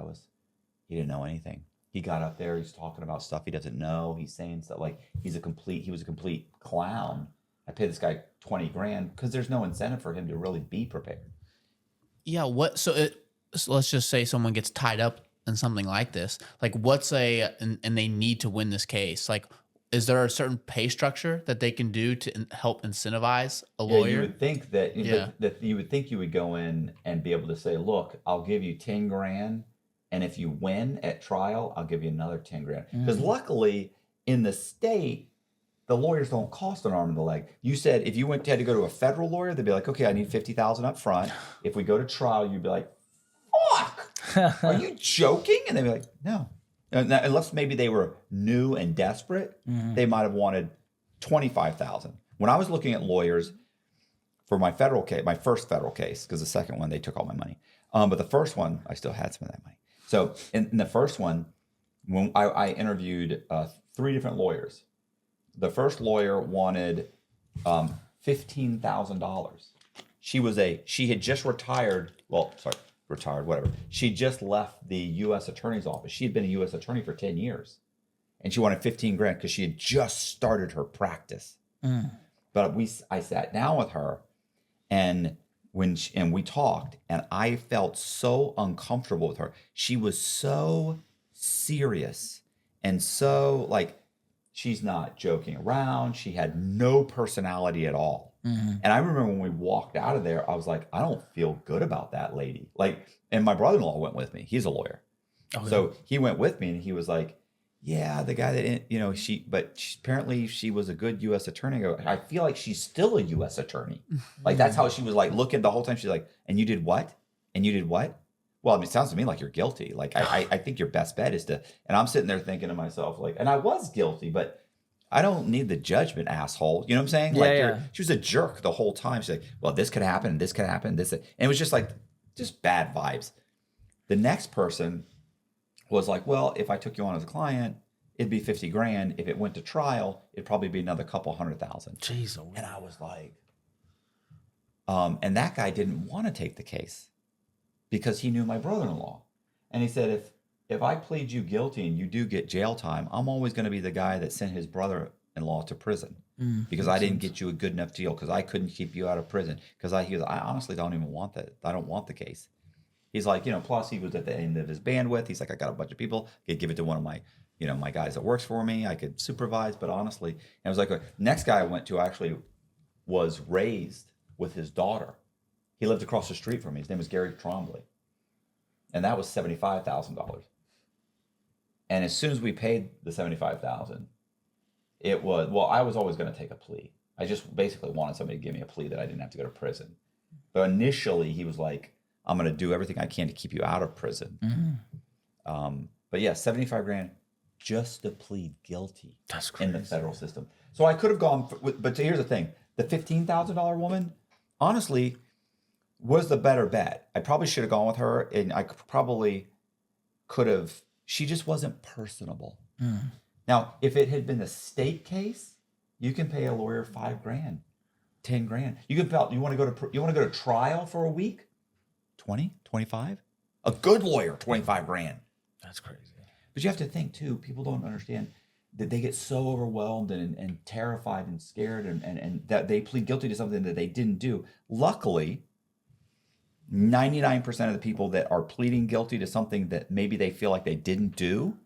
he didn't know anything. He got up there, he's talking about stuff he doesn't know. He's saying stuff like he was a complete clown. I paid this guy $20,000 because there's no incentive for him to really be prepared. Yeah. So let's just say someone gets tied up in something like this. Like, and they need to win this case. Like, is there a certain pay structure that they can do to help incentivize a lawyer? You would think that you would think you would go in and be able to say, look, I'll give you $10,000, and if you win at trial, I'll give you another $10,000. Because luckily in the state, the lawyers don't cost an arm and a leg. You said if you had to go to a federal lawyer, they'd be like, okay, I need $50,000 up front. If we go to trial, you'd be like, fuck, are you joking? And they'd be like, no. Unless maybe they were new and desperate, they might have wanted $25,000. When I was looking at lawyers for my first federal case, because the second one, they took all my money. But the first one, I still had some of that money. So in the first one, when I interviewed 3 different lawyers, the first lawyer wanted $15,000. She had just retired. Well, sorry, retired, whatever. She just left the U.S. Attorney's office. She had been a U.S. attorney for 10 years, and she wanted $15,000 because she had just started her practice. But I sat down with her, and we talked, and I felt so uncomfortable with her. She was so serious and so like. She's not joking around. She had no personality at all. And I remember when we walked out of there, I was like, I don't feel good about that lady. Like, and my brother-in-law went with me. He's a lawyer. Oh, so he went with me, and he was like, yeah, the guy that, apparently she was a good U.S. attorney. I go, I feel like she's still a U.S. attorney. Like, that's how she was like looking the whole time. She's like, and you did what? And you did what? Well, I mean, it sounds to me like you're guilty. Like, I think your best bet is to, and I'm sitting there thinking to myself, like, and I was guilty, but I don't need the judgment, asshole. You know what I'm saying? Like, she was a jerk the whole time. She's like, well, this could happen, this could happen, this. And it was just like, just bad vibes. The next person was like, well, if I took you on as a client, it'd be $50,000. If it went to trial, it'd probably be another couple $100,000. Jeez. And I was like, and that guy didn't want to take the case, because he knew my brother-in-law. And he said, if I plead you guilty and you do get jail time, I'm always going to be the guy that sent his brother-in-law to prison because I didn't get you a good enough deal, because I couldn't keep you out of prison. Because I honestly don't even want that. I don't want the case. He's like, plus he was at the end of his bandwidth. He's like, I got a bunch of people. I could give it to one of my, my guys that works for me. I could supervise, but honestly, and I was like, next guy I went to actually was raised with his daughter. He lived across the street from me. His name was Gary Trombley. And that was $75,000. And as soon as we paid the $75,000, it was, well, I was always going to take a plea. I just basically wanted somebody to give me a plea that I didn't have to go to prison. But initially he was like, I'm going to do everything I can to keep you out of prison. But yeah, $75,000 just to plead guilty. That's crazy. In the federal system. So I could have gone, but here's the thing. The $15,000 woman, honestly, was the better bet. I probably should have gone with her, and I probably could have. She just wasn't personable. Now, if it had been a state case, you can pay a lawyer $5,000, $10,000. You want to go to trial for a week? 20, 25? A good lawyer, $25,000. That's crazy. But you have to think too. People don't understand that they get so overwhelmed and terrified and scared, and that they plead guilty to something that they didn't do. Luckily, 99% of the people that are pleading guilty to something that maybe they feel like they didn't do.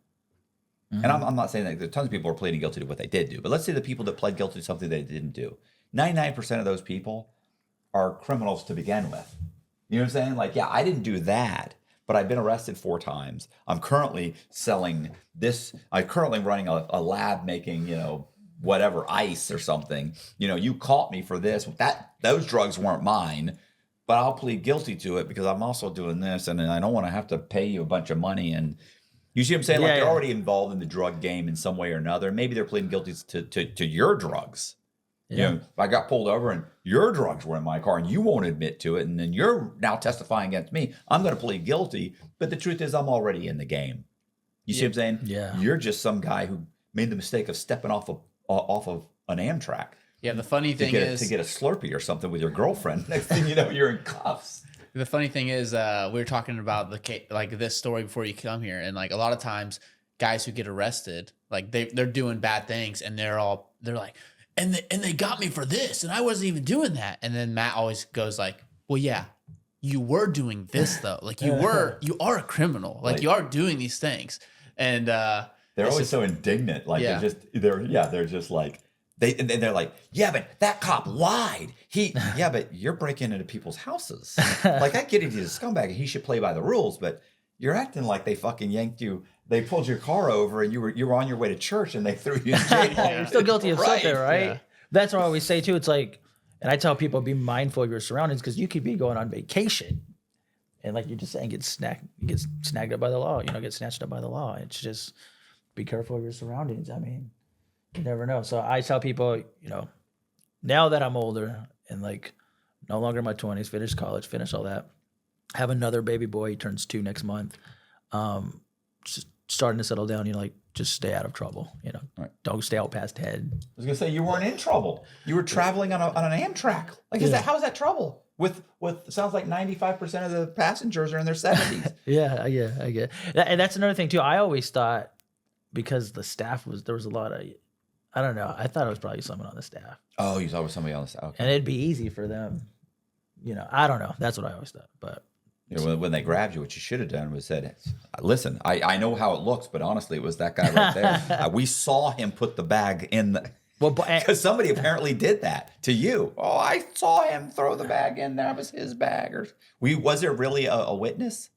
And I'm not saying that there's tons of people are pleading guilty to what they did do, but let's say the people that pled guilty to something they didn't do, 99% of those people are criminals to begin with. You know what I'm saying? Like, yeah, I didn't do that, but I've been arrested 4 times. I'm currently selling this. I'm currently running a lab making, whatever, ice or something. You caught me for this. Those drugs weren't mine, but I'll plead guilty to it because I'm also doing this, and I don't want to have to pay you a bunch of money. And you see what I'm saying? Like, they're already involved in the drug game in some way or another. Maybe they're pleading guilty to your drugs. Yeah. If I got pulled over and your drugs were in my car and you won't admit to it, and then you're now testifying against me, I'm going to plead guilty. But the truth is, I'm already in the game. You see what I'm saying? Yeah. You're just some guy who made the mistake of stepping off of an Amtrak. Yeah. The funny thing is to get a Slurpee or something with your girlfriend. Next thing you know, you're in cuffs. The funny thing is, we were talking about this story before you come here, and like a lot of times, guys who get arrested, like they're doing bad things, and they're like, and they got me for this, and I wasn't even doing that. And then Matt always goes like, well, yeah, you were doing this though, like you are a criminal, like you are doing these things, and they're always so indignant, like they're just like. They're like, yeah, but that cop lied. Yeah, but you're breaking into people's houses. Like, I get it, he's a scumbag and he should play by the rules, but you're acting like they fucking yanked you. They pulled your car over and you were on your way to church and they threw you in jail. You're still guilty of something, right? Yeah. That's what I always say too. It's like, and I tell people, be mindful of your surroundings because you could be going on vacation and like you're just saying, get snagged up by the law. Get snatched up by the law. It's just be careful of your surroundings. I mean. You never know. So I tell people, now that I'm older and like no longer in my 20s, finished college, finished all that, have another baby boy. He turns 2 next month. Just starting to settle down. Just stay out of trouble. Right. Don't stay out past 10. I was gonna say you weren't in trouble. You were traveling on an Amtrak. Like, how is that trouble? With sounds like 95% of the passengers are in their 70s. Yeah, I get. And that's another thing too. I always thought because the staff there was a lot of. I don't know. I thought it was probably someone on the staff. Oh, you thought it was somebody on the staff. Okay. And it'd be easy for them. I don't know. That's what I always thought. But when they grabbed you, what you should have done was said, listen, I know how it looks, but honestly, it was that guy right there. We saw him put the bag in the... Well, because somebody apparently did that to you. Oh, I saw him throw the bag in there. It was his bag. Was there really a witness?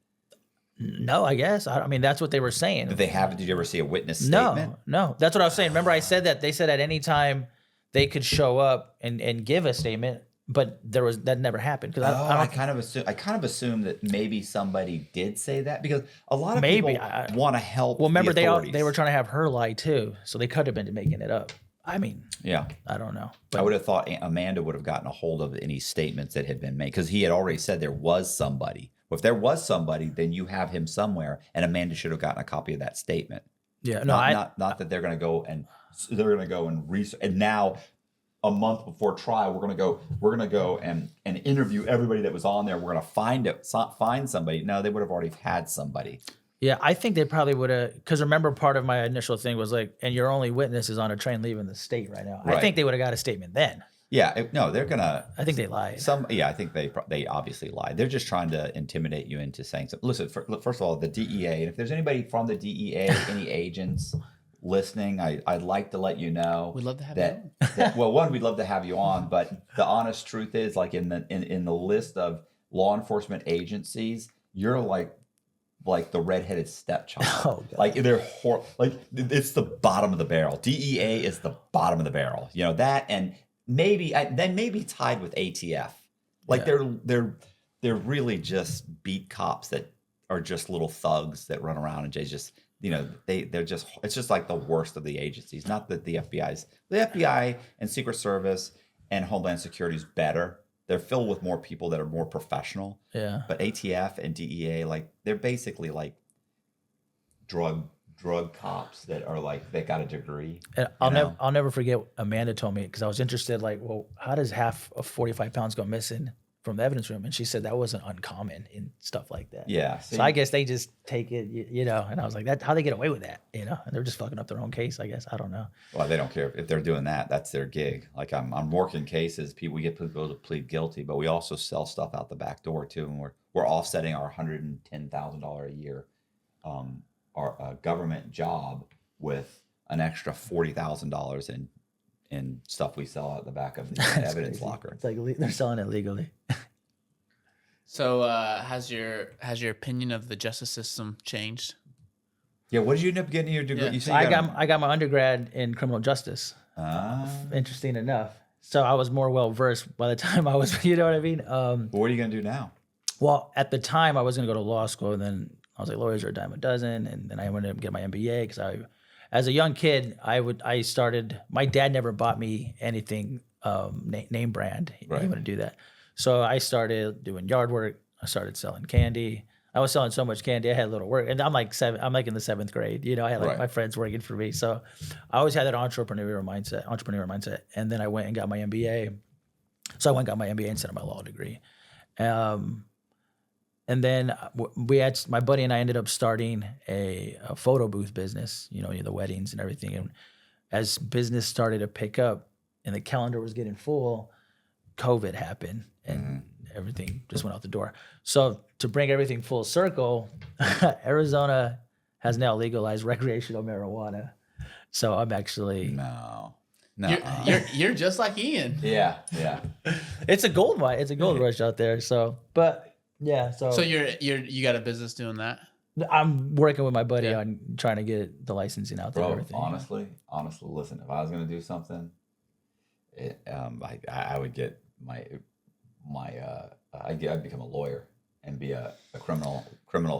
No, I guess. I mean, that's what they were saying. Did you ever see a witness statement? No. That's what I was saying. Remember I said that they said at any time they could show up and give a statement, but that never happened. Because I kind of assume that maybe somebody did say that because a lot of people want to help. Well, remember they were trying to have her lie too, so they could have been making it up. I mean, yeah, I don't know. But I would have thought Amanda would have gotten a hold of any statements that had been made because he had already said there was somebody. Well, if there was somebody, then you have him somewhere, and Amanda should have gotten a copy of that statement. Yeah, not that they're going to go and research. And now, a month before trial, we're going to go and interview everybody that was on there. We're going to find somebody. No, they would have already had somebody. Yeah, I think they probably would have, because remember part of my initial thing was like, and your only witness is on a train leaving the state right now. Right. I think they would have got a statement then. Yeah, no, they're gonna. I think they lied. I think they obviously lied. They're just trying to intimidate you into saying something. Listen, first of all, the DEA, and if there's anybody from the DEA, any agents listening, I'd like to let you know. We'd love to have that. Well, one, we'd love to have you on, but the honest truth is, like in the list of law enforcement agencies, you're like the redheaded stepchild. Oh, God. Like they're it's the bottom of the barrel. DEA is the bottom of the barrel. That and. Maybe tied with ATF. Like they're really just beat cops that are just little thugs that run around and they're just it's just like the worst of the agencies. Not that the FBI and Secret Service and Homeland Security is better. They're filled with more people that are more professional. Yeah. But ATF and DEA, like they're basically like drug cops that are like they got a degree. And I'll never forget Amanda told me because I was interested. Like, well, how does half of 45 pounds go missing from the evidence room, and she said that wasn't uncommon in stuff like that. Yeah. So I guess they just take it, you know. And I was like, "That how they get away with that?" You know, and they're just fucking up their own case. I guess I don't know. Well, they don't care if they're doing that. That's their gig. Like I'm working cases. We get people to plead guilty, but we also sell stuff out the back door too, and we're offsetting our $110,000 a year, our government job with an extra $40,000 in stuff we sell out the back of the evidence crazy. locker. It's like they're selling it legally. So has your opinion of the justice system changed? Yeah, what did you end up getting your degree? Yeah. You said I got my undergrad in criminal justice. Interesting enough. So I was more well versed by the time I was, you know what I mean? What are you going to do now? Well, at the time I was going to go to law school, and then I was like, lawyers are a dime a dozen, and then I went to get my MBA because as a young kid, I started. My dad never bought me anything name brand. Right. He wouldn't do that, so I started doing yard work. I started selling candy. I was selling so much candy, I had a little work, and I'm like in the 7th grade. You know, I had like Right. my friends working for me, so I always had that entrepreneurial mindset. And then I went and got my MBA. So I went and got my MBA instead of my law degree. And then my buddy and I ended up starting a photo booth business, you know, the weddings and everything. And as business started to pick up and the calendar was getting full, COVID happened and everything just went out the door. So to bring everything full circle, Arizona has now legalized recreational marijuana. So I'm actually No. You're just like Ian. Yeah. it's a gold mine. It's a gold rush out there. So, but yeah. So you got a business doing that? I'm working with my buddy on trying to get the licensing out there. Bro, and everything. honestly, listen, if I was going to do something, I would get I'd become a lawyer and be a criminal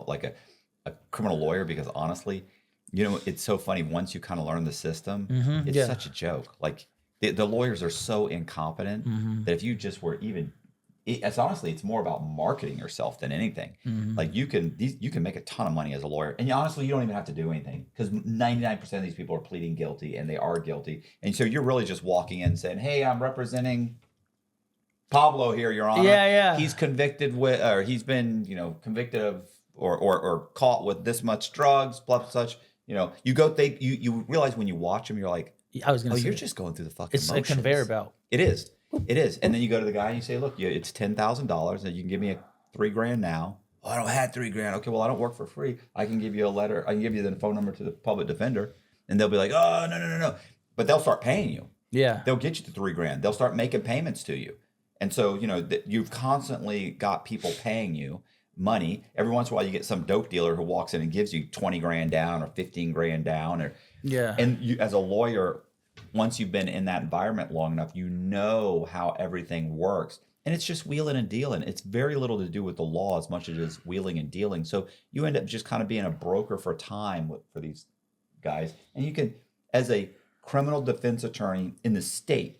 like a criminal lawyer, because honestly, you know, it's so funny once you kind of learn the system, it's such a joke. Like the lawyers are so incompetent that if you just were even, it's more about marketing yourself than anything. Like you can make a ton of money as a lawyer, and honestly, you don't even have to do anything, because 99% of these people are pleading guilty, and they are guilty, and so you're really just walking in saying, "Hey, I'm representing Pablo here, Your Honor. Yeah. He's convicted with, or he's been, you know, convicted of, or caught with this much drugs, blah, blah, such." You know, you realize when you watch him, you're like, I was going to say, you're just going through the fucking it's motions. a conveyor belt. It is. And then you go to the guy and you say, "Look, it's $10,000, and you can give me $3,000 now." "Oh, I don't have $3,000. Okay, well, I don't work for free. I can give you a letter. I can give you the phone number to the public defender," and they'll be like, "Oh, no." But they'll start paying you. Yeah. They'll get you to $3,000. They'll start making payments to you. And so, you know, you've constantly got people paying you money. Every once in a while, you get some dope dealer who walks in and gives you $20,000 down or $15,000 down. And you, as a lawyer, once you've been in that environment long enough, you know how everything works. And it's just wheeling and dealing. It's very little to do with the law as much as it is wheeling and dealing. So you end up just kind of being a broker for time for these guys. And you can, as a criminal defense attorney in the state,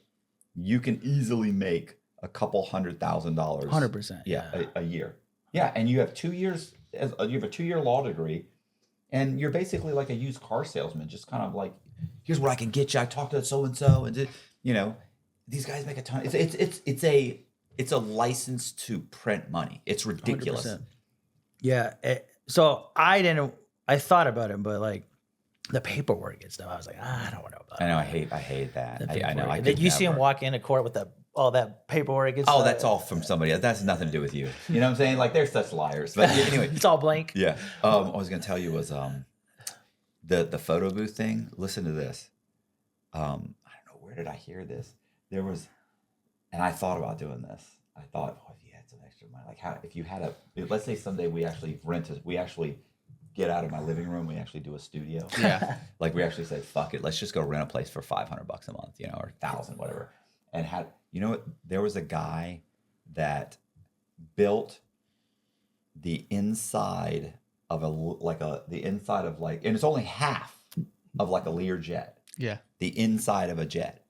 you can easily make a couple $100,000. 100%. Yeah, a year. Yeah, and you have 2 years. You have a 2-year law degree, and you're basically like a used car salesman. Just kind of like, here's what I can get you. I talked to so and so, and you know, these guys make a ton. It's a license to print money. It's ridiculous. 100%. Yeah. So I thought about it, but like the paperwork and stuff, I was like, I don't know about I know. that. I hate that. The I know. paperwork. You see him walk into court with all that paperwork. And Oh, stuff. that's all from somebody else. That's nothing to do with you. You know what I'm saying? Like, they're such liars. But anyway. It's all blank. Yeah. I was going to tell you was the photo booth thing. Listen to this. I don't know, where did I hear this? There was, and I thought about doing this. I thought, if you had some extra money, like if you had let's say someday we actually get out of my living room, we actually do a studio. Yeah. Like we actually said, fuck it, let's just go rent a place for $500 a month, you know, or $1,000, whatever. And you know what? There was a guy that built the inside of and it's only half of like a Lear jet. Yeah. The inside of a jet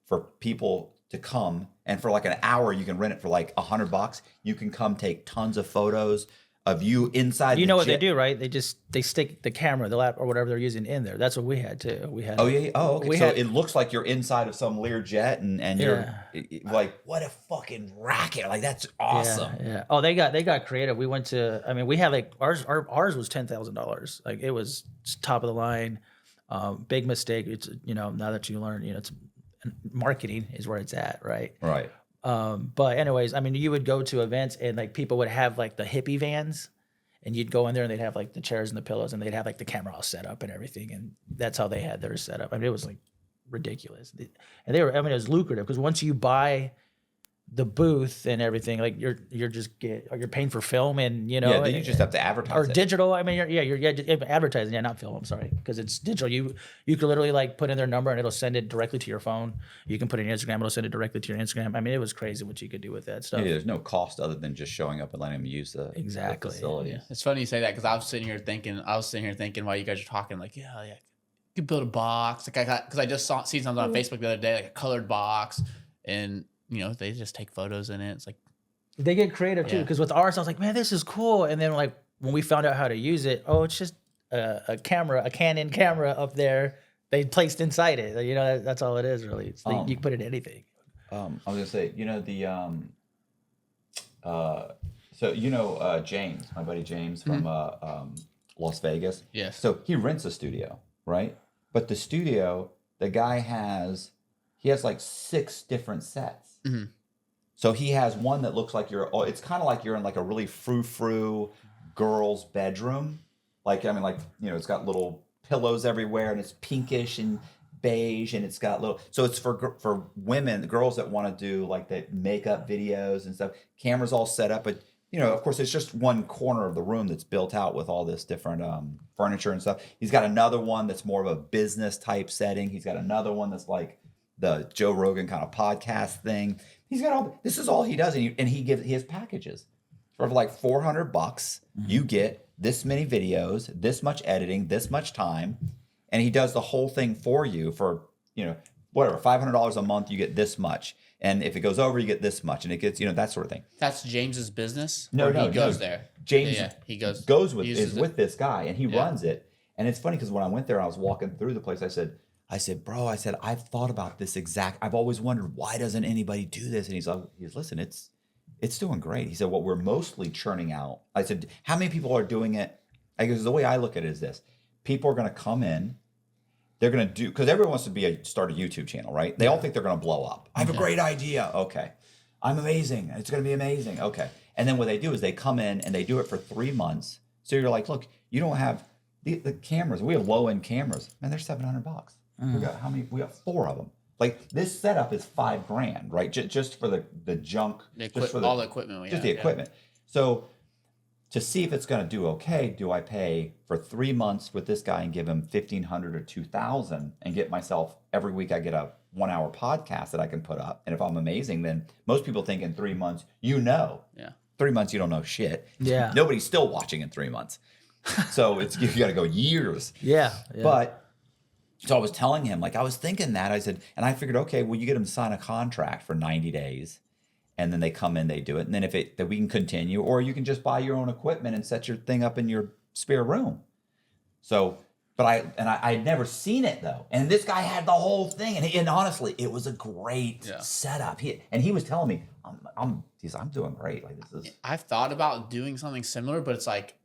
for people to come, and for like an hour you can rent it for like $100. You can come take tons of photos. of you inside. You know what they do, right? They stick the camera, the lap, or whatever they're using in there. That's what we had too. We had. Oh yeah. Oh okay. So had, it looks like you're inside of some Lear jet, and you're like, what a fucking racket! Like that's awesome. Yeah. Oh, they got creative. We went to. I mean, we had like ours was $10,000. Like it was top of the line. Big mistake. It's now that you learn, it's marketing is where it's at, right? Right. But anyways, I mean, you would go to events and like people would have like the hippie vans, and you'd go in there and they'd have like the chairs and the pillows, and they'd have like the camera all set up and everything, and that's how they had theirs set up. I mean, it was like ridiculous, and it was lucrative because once you buy the booth and everything, like you're paying for film, and then you just have to advertise or it. digital. I mean, you're advertising, not film. I'm sorry, because it's digital. You could literally like put in their number and it'll send it directly to your phone. You can put it in Instagram, it'll send it directly to your Instagram. I mean, it was crazy what you could do with that stuff. Yeah, there's no cost other than just showing up and letting them use the facility. Yeah. It's funny you say that because I was sitting here thinking while you guys are talking, like, yeah, you could build a box. Like because I just seen something on Facebook the other day, like a colored box, and they just take photos in it. It's like they get creative too. Because with ours, I was like, man, this is cool. And then like when we found out how to use it, it's just a Canon camera up there. They placed inside it. That's all it is really. It's you can put it in anything. I was gonna say, James, my buddy James from Las Vegas. Yes. So he rents a studio, right? But the studio, the guy has like 6 different sets. Mm-hmm. So he has one that looks like it's kind of like you're in like a really frou-frou girl's bedroom. Like, I mean, like, it's got little pillows everywhere and it's pinkish and beige and it's got so it's for women, the girls that want to do like the makeup videos and stuff. Cameras all set up, but of course it's just one corner of the room that's built out with all this different furniture and stuff. He's got another one that's more of a business type setting. He's got another one that's like the Joe Rogan kind of podcast thing. He's got this is all he does. And he has packages for like $400. Mm-hmm. You get this many videos, this much editing, this much time. And he does the whole thing for you for, whatever, $500 a month, you get this much. And if it goes over, you get this much. And it gets, that sort of thing. That's James's business? No, he goes there. James he goes with this guy and he runs it. And it's funny because when I went there, I was walking through the place. I said, bro, I've thought about this I've always wondered, why doesn't anybody do this? And he's like, listen, it's doing great. He said, what we're mostly churning out. I said, how many people are doing it? I guess the way I look at it is this. People are going to come in. They're going to do, because everyone wants to start a YouTube channel, right? They all think they're going to blow up. I have a great idea. Okay. I'm amazing. It's going to be amazing. Okay. And then what they do is they come in and they do it for 3 months. So you're like, look, you don't have the cameras. We have low-end cameras. Man, they're $700. We got how many? We got 4 of them. Like this setup is $5,000, right? Just for the junk, all the equipment we have. Just the equipment. So to see if it's going to do okay, do I pay for 3 months with this guy and give him $1,500 or $2,000 and get myself every week? I get a 1-hour podcast that I can put up, and if I'm amazing, then most people think in 3 months, yeah, 3 months you don't know shit. Yeah, nobody's still watching in 3 months, so you got to go years. Yeah. But. So I was telling him, like, I was thinking that. I said, and I figured, okay, well, you get them to sign a contract for 90 days. And then they come in, they do it. And then that we can continue, or you can just buy your own equipment and set your thing up in your spare room. So, but I had never seen it though. And this guy had the whole thing. And honestly, it was a great setup. He was telling me, I'm doing great. Like this is. I've thought about doing something similar, but it's like,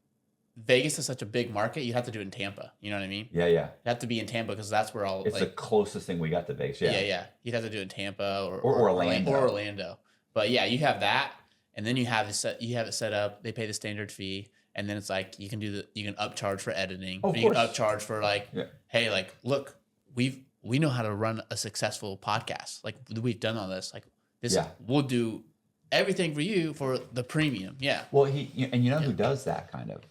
Vegas is such a big market. You have to do it in Tampa. You know what I mean? Yeah. You have to be in Tampa because that's where all. It's the closest thing we got to Vegas. Yeah. You'd have to do it in Tampa or Orlando. But yeah, you have that, and then you have it set up. They pay the standard fee, and then it's like you can upcharge for editing. Oh, of you course. can upcharge for hey, like look, we know how to run a successful podcast. Like we've done all this. Like this, we'll do everything for you for the premium. Yeah. Well, who does that kind of.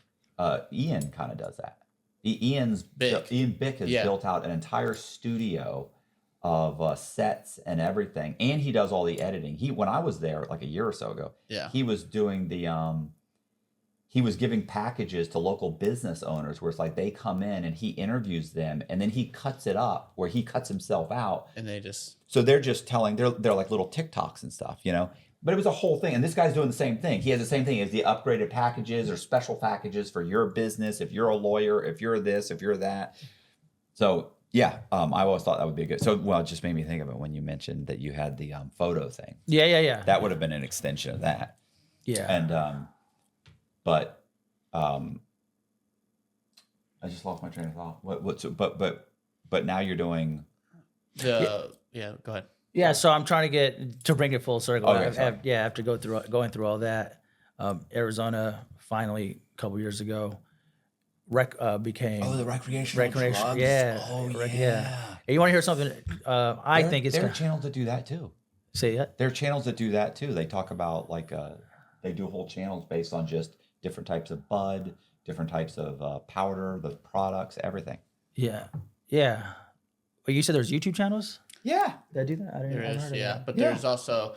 Ian kind of does that. Ian Bick has built out an entire studio of sets and everything, and he does all the editing. When I was there like a year or so ago, he was doing he was giving packages to local business owners where it's like they come in and he interviews them, and then he cuts it up where he cuts himself out, and they're just telling they're like little TikToks and stuff, But it was a whole thing. And this guy's doing the same thing. He has the same thing. He has the upgraded packages or special packages for your business. If you're a lawyer, if you're this, if you're that. So yeah, I always thought that would be good. So, well, it just made me think of it when you mentioned that you had the photo thing. Yeah. That would have been an extension of that. Yeah. And, but I just lost my train of thought. But now you're doing go ahead. Yeah, so I'm trying to bring it full circle. Okay, After going through all that, Arizona finally a couple years ago became the recreational drugs. Yeah. Hey, you want to hear something? I think there are channels that do that too. Say that. There are channels that do that too. They talk about they do whole channels based on just different types of bud, different types of powder, the products, everything. Yeah. Well, you said there's YouTube channels? Yeah. Did I do that? I didn't There is, yeah. but there's also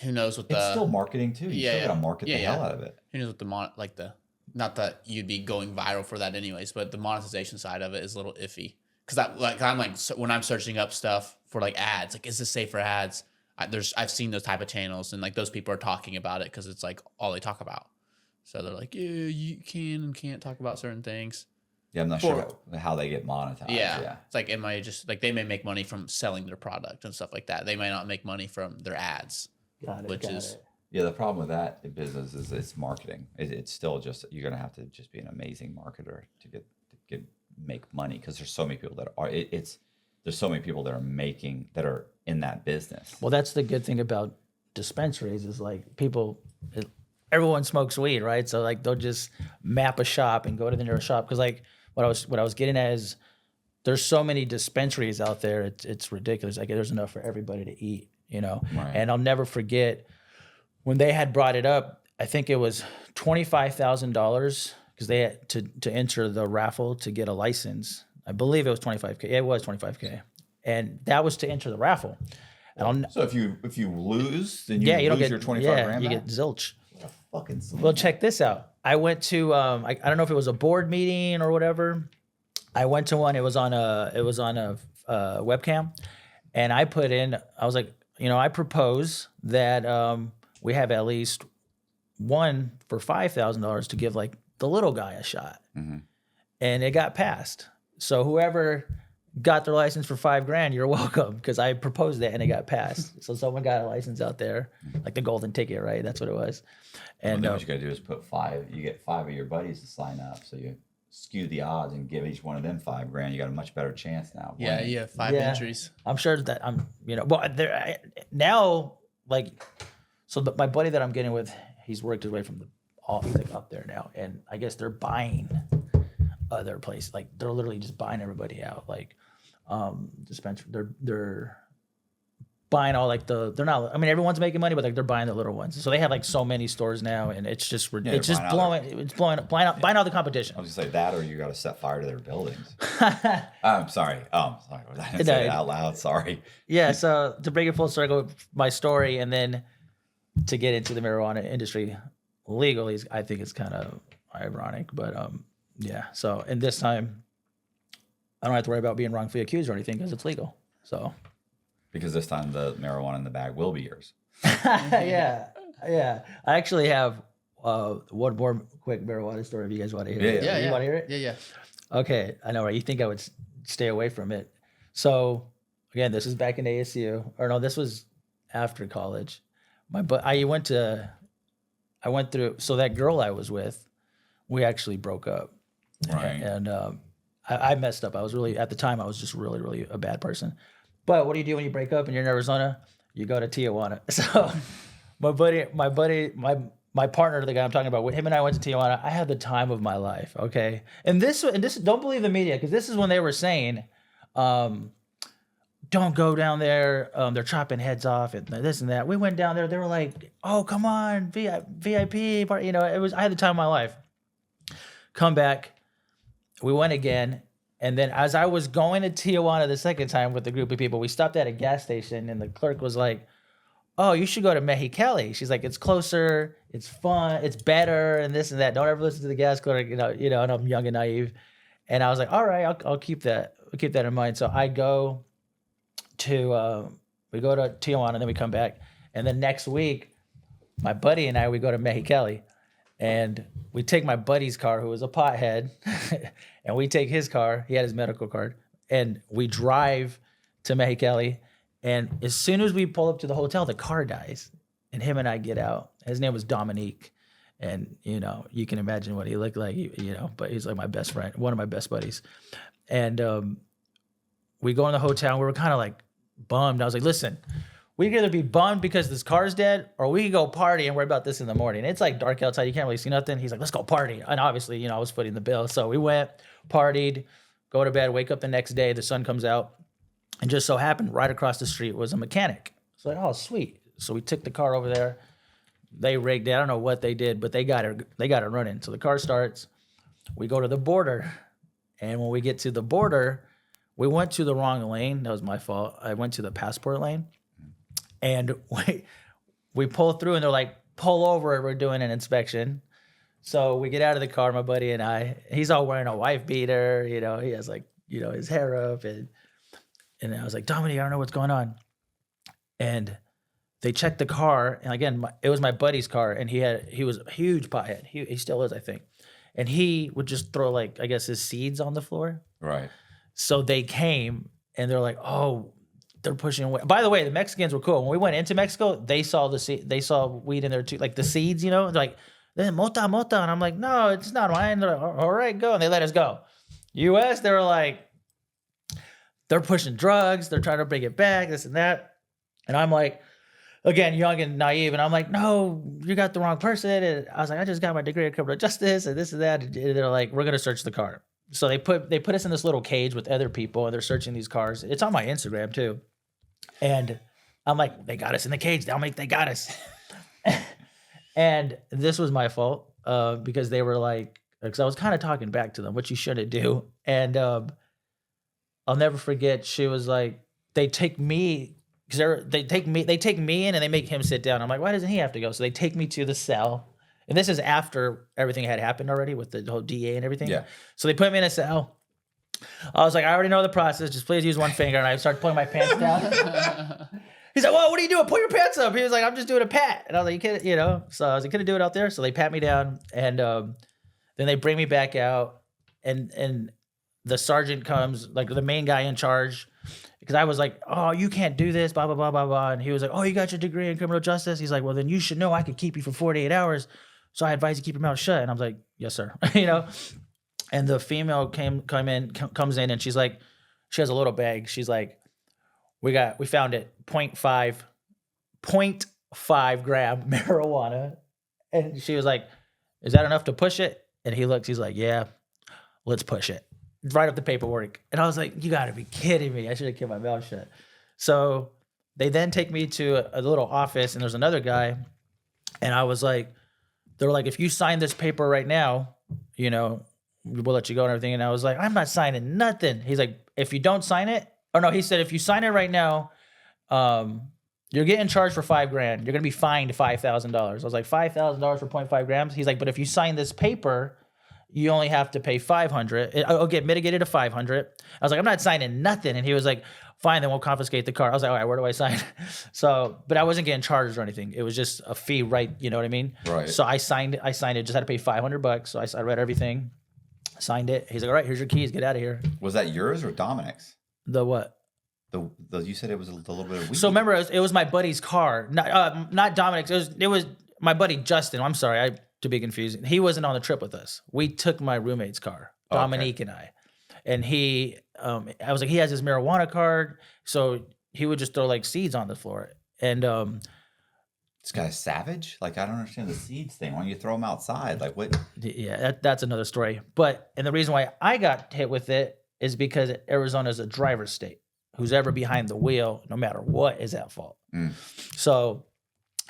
who knows what it's still marketing too. You still gotta market the hell out of it. Who knows what not that you'd be going viral for that anyways, but the monetization side of it is a little iffy. Because when I'm searching up stuff for like ads, like is this safe for ads? I've seen those type of channels and like those people are talking about it because it's like all they talk about. So they're like, yeah, you can and can't talk about certain things. Yeah, I'm not sure how they get monetized. Yeah. It's like, am I just like, they may make money from selling their product and stuff like that. They may not make money from their ads. Got it. Yeah, the problem with that in business is it's marketing. It's still just, you're going to have to just be an amazing marketer to make money because there's so many people that are, there's so many people that are in that business. Well, that's the good thing about dispensaries is like everyone smokes weed, right? So like they'll just map a shop and go to the nearest shop. Cause like what I was getting at is there's so many dispensaries out there. It's ridiculous. Like there's enough for everybody to eat, you know? Right. And I'll never forget when they had brought it up, I think it was $25,000 because they had to enter the raffle to get a license. I believe it was $25K. It was $25K. And that was to enter the raffle. So if you lose, then you lose your 25 grand you back? get zilch. What a fucking Well, check this out. I went to I don't know if it was a board meeting or whatever. I went to one. It was on a webcam, and I put in. I was like, I propose that we have at least one for $5,000 to give like the little guy a shot, and it got passed. So whoever got their license for $5,000, you're welcome, because I proposed that and it got passed. So someone got a license out there, like the golden ticket, right? That's what it was. And then what you got to do is put 5. You get 5 of your buddies to sign up, so you skew the odds and give each one of them $5,000. You got a much better chance now. Yeah, 5 entries. I'm sure that there now, like, so my buddy that I'm getting with, he's worked his way from he's like up there now, and I guess they're buying other places. Like they're literally just buying everybody out. Like dispensary, they're buying all like they're not. I mean, everyone's making money, but like they're buying the little ones. So they have like so many stores now, and it's just buying out the competition. I was gonna say that, or you got to set fire to their buildings. I'm sorry. I didn't say it out loud. Sorry. Yeah. So to bring it full circle, my story, and then to get into the marijuana industry legally, I think it's kind of ironic, but yeah. So, and this time, I don't have to worry about being wrongfully accused or anything because it's legal. So, because this time the marijuana in the bag will be yours. yeah. I actually have one more quick marijuana story if you guys want to hear it. Yeah. You want to hear it? Yeah. Okay, I know, right? You think I would stay away from it? So, again, this is back in ASU, or no, this was after college. I went through. So that girl I was with, we actually broke up. Right. And I messed up. I was really, at the time, I was just really, really a bad person. But what do you do when you break up and you're in Arizona? You go to Tijuana. So my partner, the guy I'm talking about, him and I went to Tijuana. I had the time of my life. Okay. And this, don't believe the media, because this is when they were saying, don't go down there. They're chopping heads off and this and that. We went down there. They were like, oh, come on, VIP party. I had the time of my life. Come back. We went again. And then as I was going to Tijuana the second time with a group of people, we stopped at a gas station and the clerk was like, oh, you should go to Mexicali. She's like, it's closer, it's fun, it's better, and this and that. Don't ever listen to the gas clerk, and I'm young and naive. And I was like, all right, I'll keep that. I'll keep that in mind. So we go to Tijuana, and then we come back. And then next week, my buddy and I, we go to Mexicali, and we take my buddy's car, who was a pothead, and we take his car. He had his medical card, and we drive to Mexicali. And as soon as we pull up to the hotel, the car dies, and him and I get out. His name was Dominique, and you can imagine what he looked like. But he's like my best friend, one of my best buddies. And we go in the hotel. And we were kind of like bummed. I was like, listen. We could either be bummed because this car's dead, or we could go party and worry about this in the morning. It's like dark outside. You can't really see nothing. He's like, let's go party. And obviously, I was footing the bill. So we went, partied, go to bed, wake up the next day. The sun comes out. And just so happened, right across the street was a mechanic. So like, oh, sweet. So we took the car over there. They rigged it. I don't know what they did, but they got it running. So the car starts. We go to the border. And when we get to the border, we went to the wrong lane. That was my fault. I went to the passport lane. And we pull through, and they're like, pull over, we're doing an inspection. So we get out of the car, my buddy and I. He's all wearing a wife beater, he has like, his hair up. And I was like, Dominique, I don't know what's going on. And they checked the car. And again, it was my buddy's car. And he was a huge pothead. He still is, I think. And he would just throw, like, I guess his seeds on the floor. Right. So they came, and they're like, oh, they're pushing away. By the way, the Mexicans were cool. When we went into Mexico, they saw weed in there too, like the seeds, They're like, mota, and I'm like, no, it's not mine. They're like, all right, go, and they let us go. U.S., they were like, they're pushing drugs, they're trying to bring it back, this and that, and I'm like, again, young and naive, and I'm like, no, you got the wrong person. And I was like, I just got my degree in criminal justice, and this and that. And they're like, we're gonna search the car. So they put us in this little cage with other people, and they're searching these cars. It's on my Instagram too. And I'm like, they got us in the cage. They got us. And this was my fault because they were like, because I was kind of talking back to them, which you shouldn't do. And I'll never forget. She was like, they take me in and they make him sit down. I'm like, why doesn't he have to go? So they take me to the cell. And this is after everything had happened already with the whole DA and everything. Yeah. So they put me in a cell. I was like, I already know the process. Just please use one finger. And I started pulling my pants down. He's like, well, what are you doing? Pull your pants up. He was like, I'm just doing a pat. And I was like, you can't, So I was like, couldn't do it out there. So they pat me down. And then they bring me back out. And the sergeant comes, like the main guy in charge. Because I was like, oh, you can't do this, blah, blah, blah, blah, blah. And he was like, oh, you got your degree in criminal justice? He's like, well, then you should know I could keep you for 48 hours. So I advise you keep your mouth shut. And I was like, yes, sir. And the female comes in, and she's like, she has a little bag. She's like, we found it, 0.5 gram marijuana. And she was like, is that enough to push it? And he's like, yeah, let's push it. Write up the paperwork. And I was like, you gotta be kidding me. I should have kept my mouth shut. So they then take me to a little office, and there's another guy. And I was like, they're like, if you sign this paper right now, we'll let you go and everything. And I was like, I'm not signing nothing. He's like, if you don't sign it, he said, if you sign it right now, you're getting charged for $5,000. You're going to be fined $5,000. I was like, $5,000 for 0.5 grams? He's like, but if you sign this paper, you only have to pay $500. I'll get mitigated to $500. I was like, I'm not signing nothing. And he was like, fine, then we'll confiscate the car. I was like, all right, where do I sign? But I wasn't getting charged or anything. It was just a fee, right? You know what I mean? Right. So I signed it, just had to pay $500. So I read everything, signed it. He's like, all right, here's your keys, get out of here. Was that yours or Dominic's? The what? The you said it was a little bit of weed. So remember, it was my buddy's car, not Dominic's. It was my buddy Justin. I'm sorry, to be confusing. He wasn't on the trip with us. We took my roommate's car, Dominique and I. And I was like, he has his marijuana card, so he would just throw like seeds on the floor. And this guy's savage. Like, I don't understand the seeds thing. Why don't you throw them outside? Like, what? Yeah, that's another story. And the reason why I got hit with it is because Arizona is a driver's state. Who's ever behind the wheel, no matter what, is at fault. So,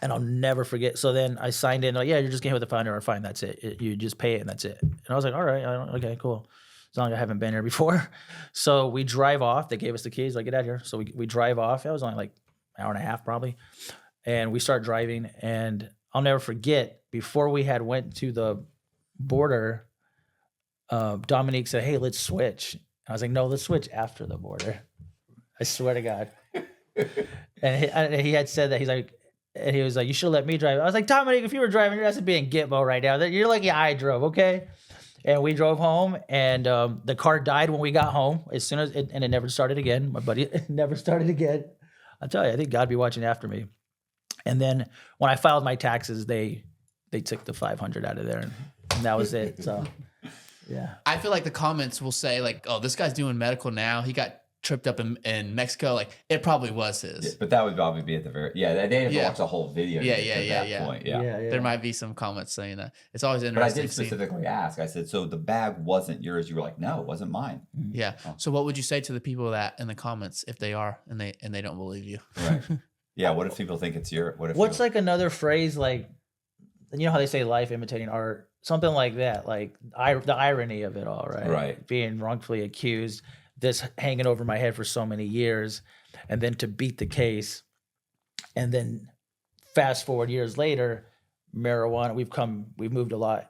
and I'll never forget. So then I signed in, like, yeah, you're just getting with the founder, or fine, that's it. You just pay it, and that's it. And I was like, all right, okay, cool. As long as I haven't been here before. So we drive off. They gave us the keys, like, get out of here. So we drive off. It was only like an hour and a half probably. And we start driving, and I'll never forget, before we had went to the border, Dominique said, hey, let's switch. I was like, no, let's switch after the border. I swear to God. And he had said that. He's like, And he was like, you should let me drive. I was like, Dominic, if you were driving, your ass would be in Gitmo right now. You're lucky I drove, okay? And we drove home, and the car died when we got home. As soon as it never started again. My buddy, it never started again. I'll tell you, I think God be watching after me. And then when I filed my taxes, they took the 500 out of there, and that was it. So, yeah. I feel like the comments will say like, "Oh, this guy's doing medical now. He got tripped up in Mexico." Like, it probably was his. Yeah, but that would probably be at the very they have to watch the whole video. Yeah, to get to that point. Yeah. There might be some comments saying that. It's always But I interesting. did specifically ask. I said, "So the bag wasn't yours?" You were like, "No, it wasn't mine." Yeah. So what would you say to the people that in the comments if they are and they don't believe you? Right. Yeah. What if people think it's your? What's like another phrase like? You know how they say life imitating art, something like that. Like the irony of it all, right? Right. Being wrongfully accused, this hanging over my head for so many years, and then to beat the case, and then fast forward years later, marijuana. We've moved a lot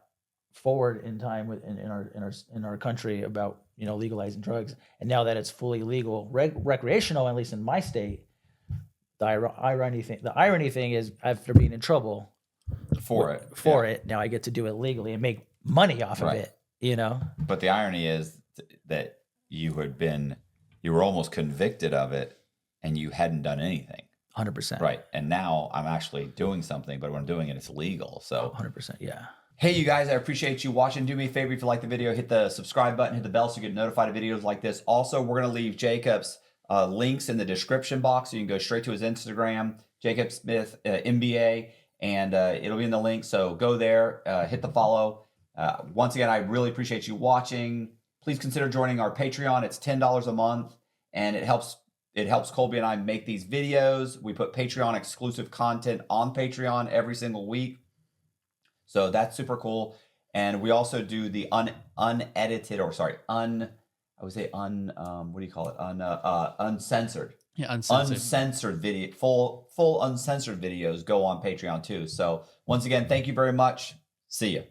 forward in time in our country about legalizing drugs, and now that it's fully legal, recreational, at least in my state. The irony thing is after being in trouble for it. Now I get to do it legally and make money off of it, But the irony is that you were almost convicted of it and you hadn't done anything. 100%. Right. And now I'm actually doing something, but when I'm doing it, it's legal. So 100%. Yeah. Hey, you guys, I appreciate you watching. Do me a favor, if you like the video, hit the subscribe button, hit the bell so you get notified of videos like this. Also, we're going to leave Jacob's links in the description box so you can go straight to his Instagram, Jacob Smith, MBA. And it'll be in the link. So go there, hit the follow. Once again, I really appreciate you watching. Please consider joining our Patreon. It's $10 a month, and it helps Colby and I make these videos. We put Patreon exclusive content on Patreon every single week. So that's super cool. And we also do the uncensored. Yeah, uncensored. Uncensored video, full uncensored videos go on Patreon too. So once again, thank you very much. See you.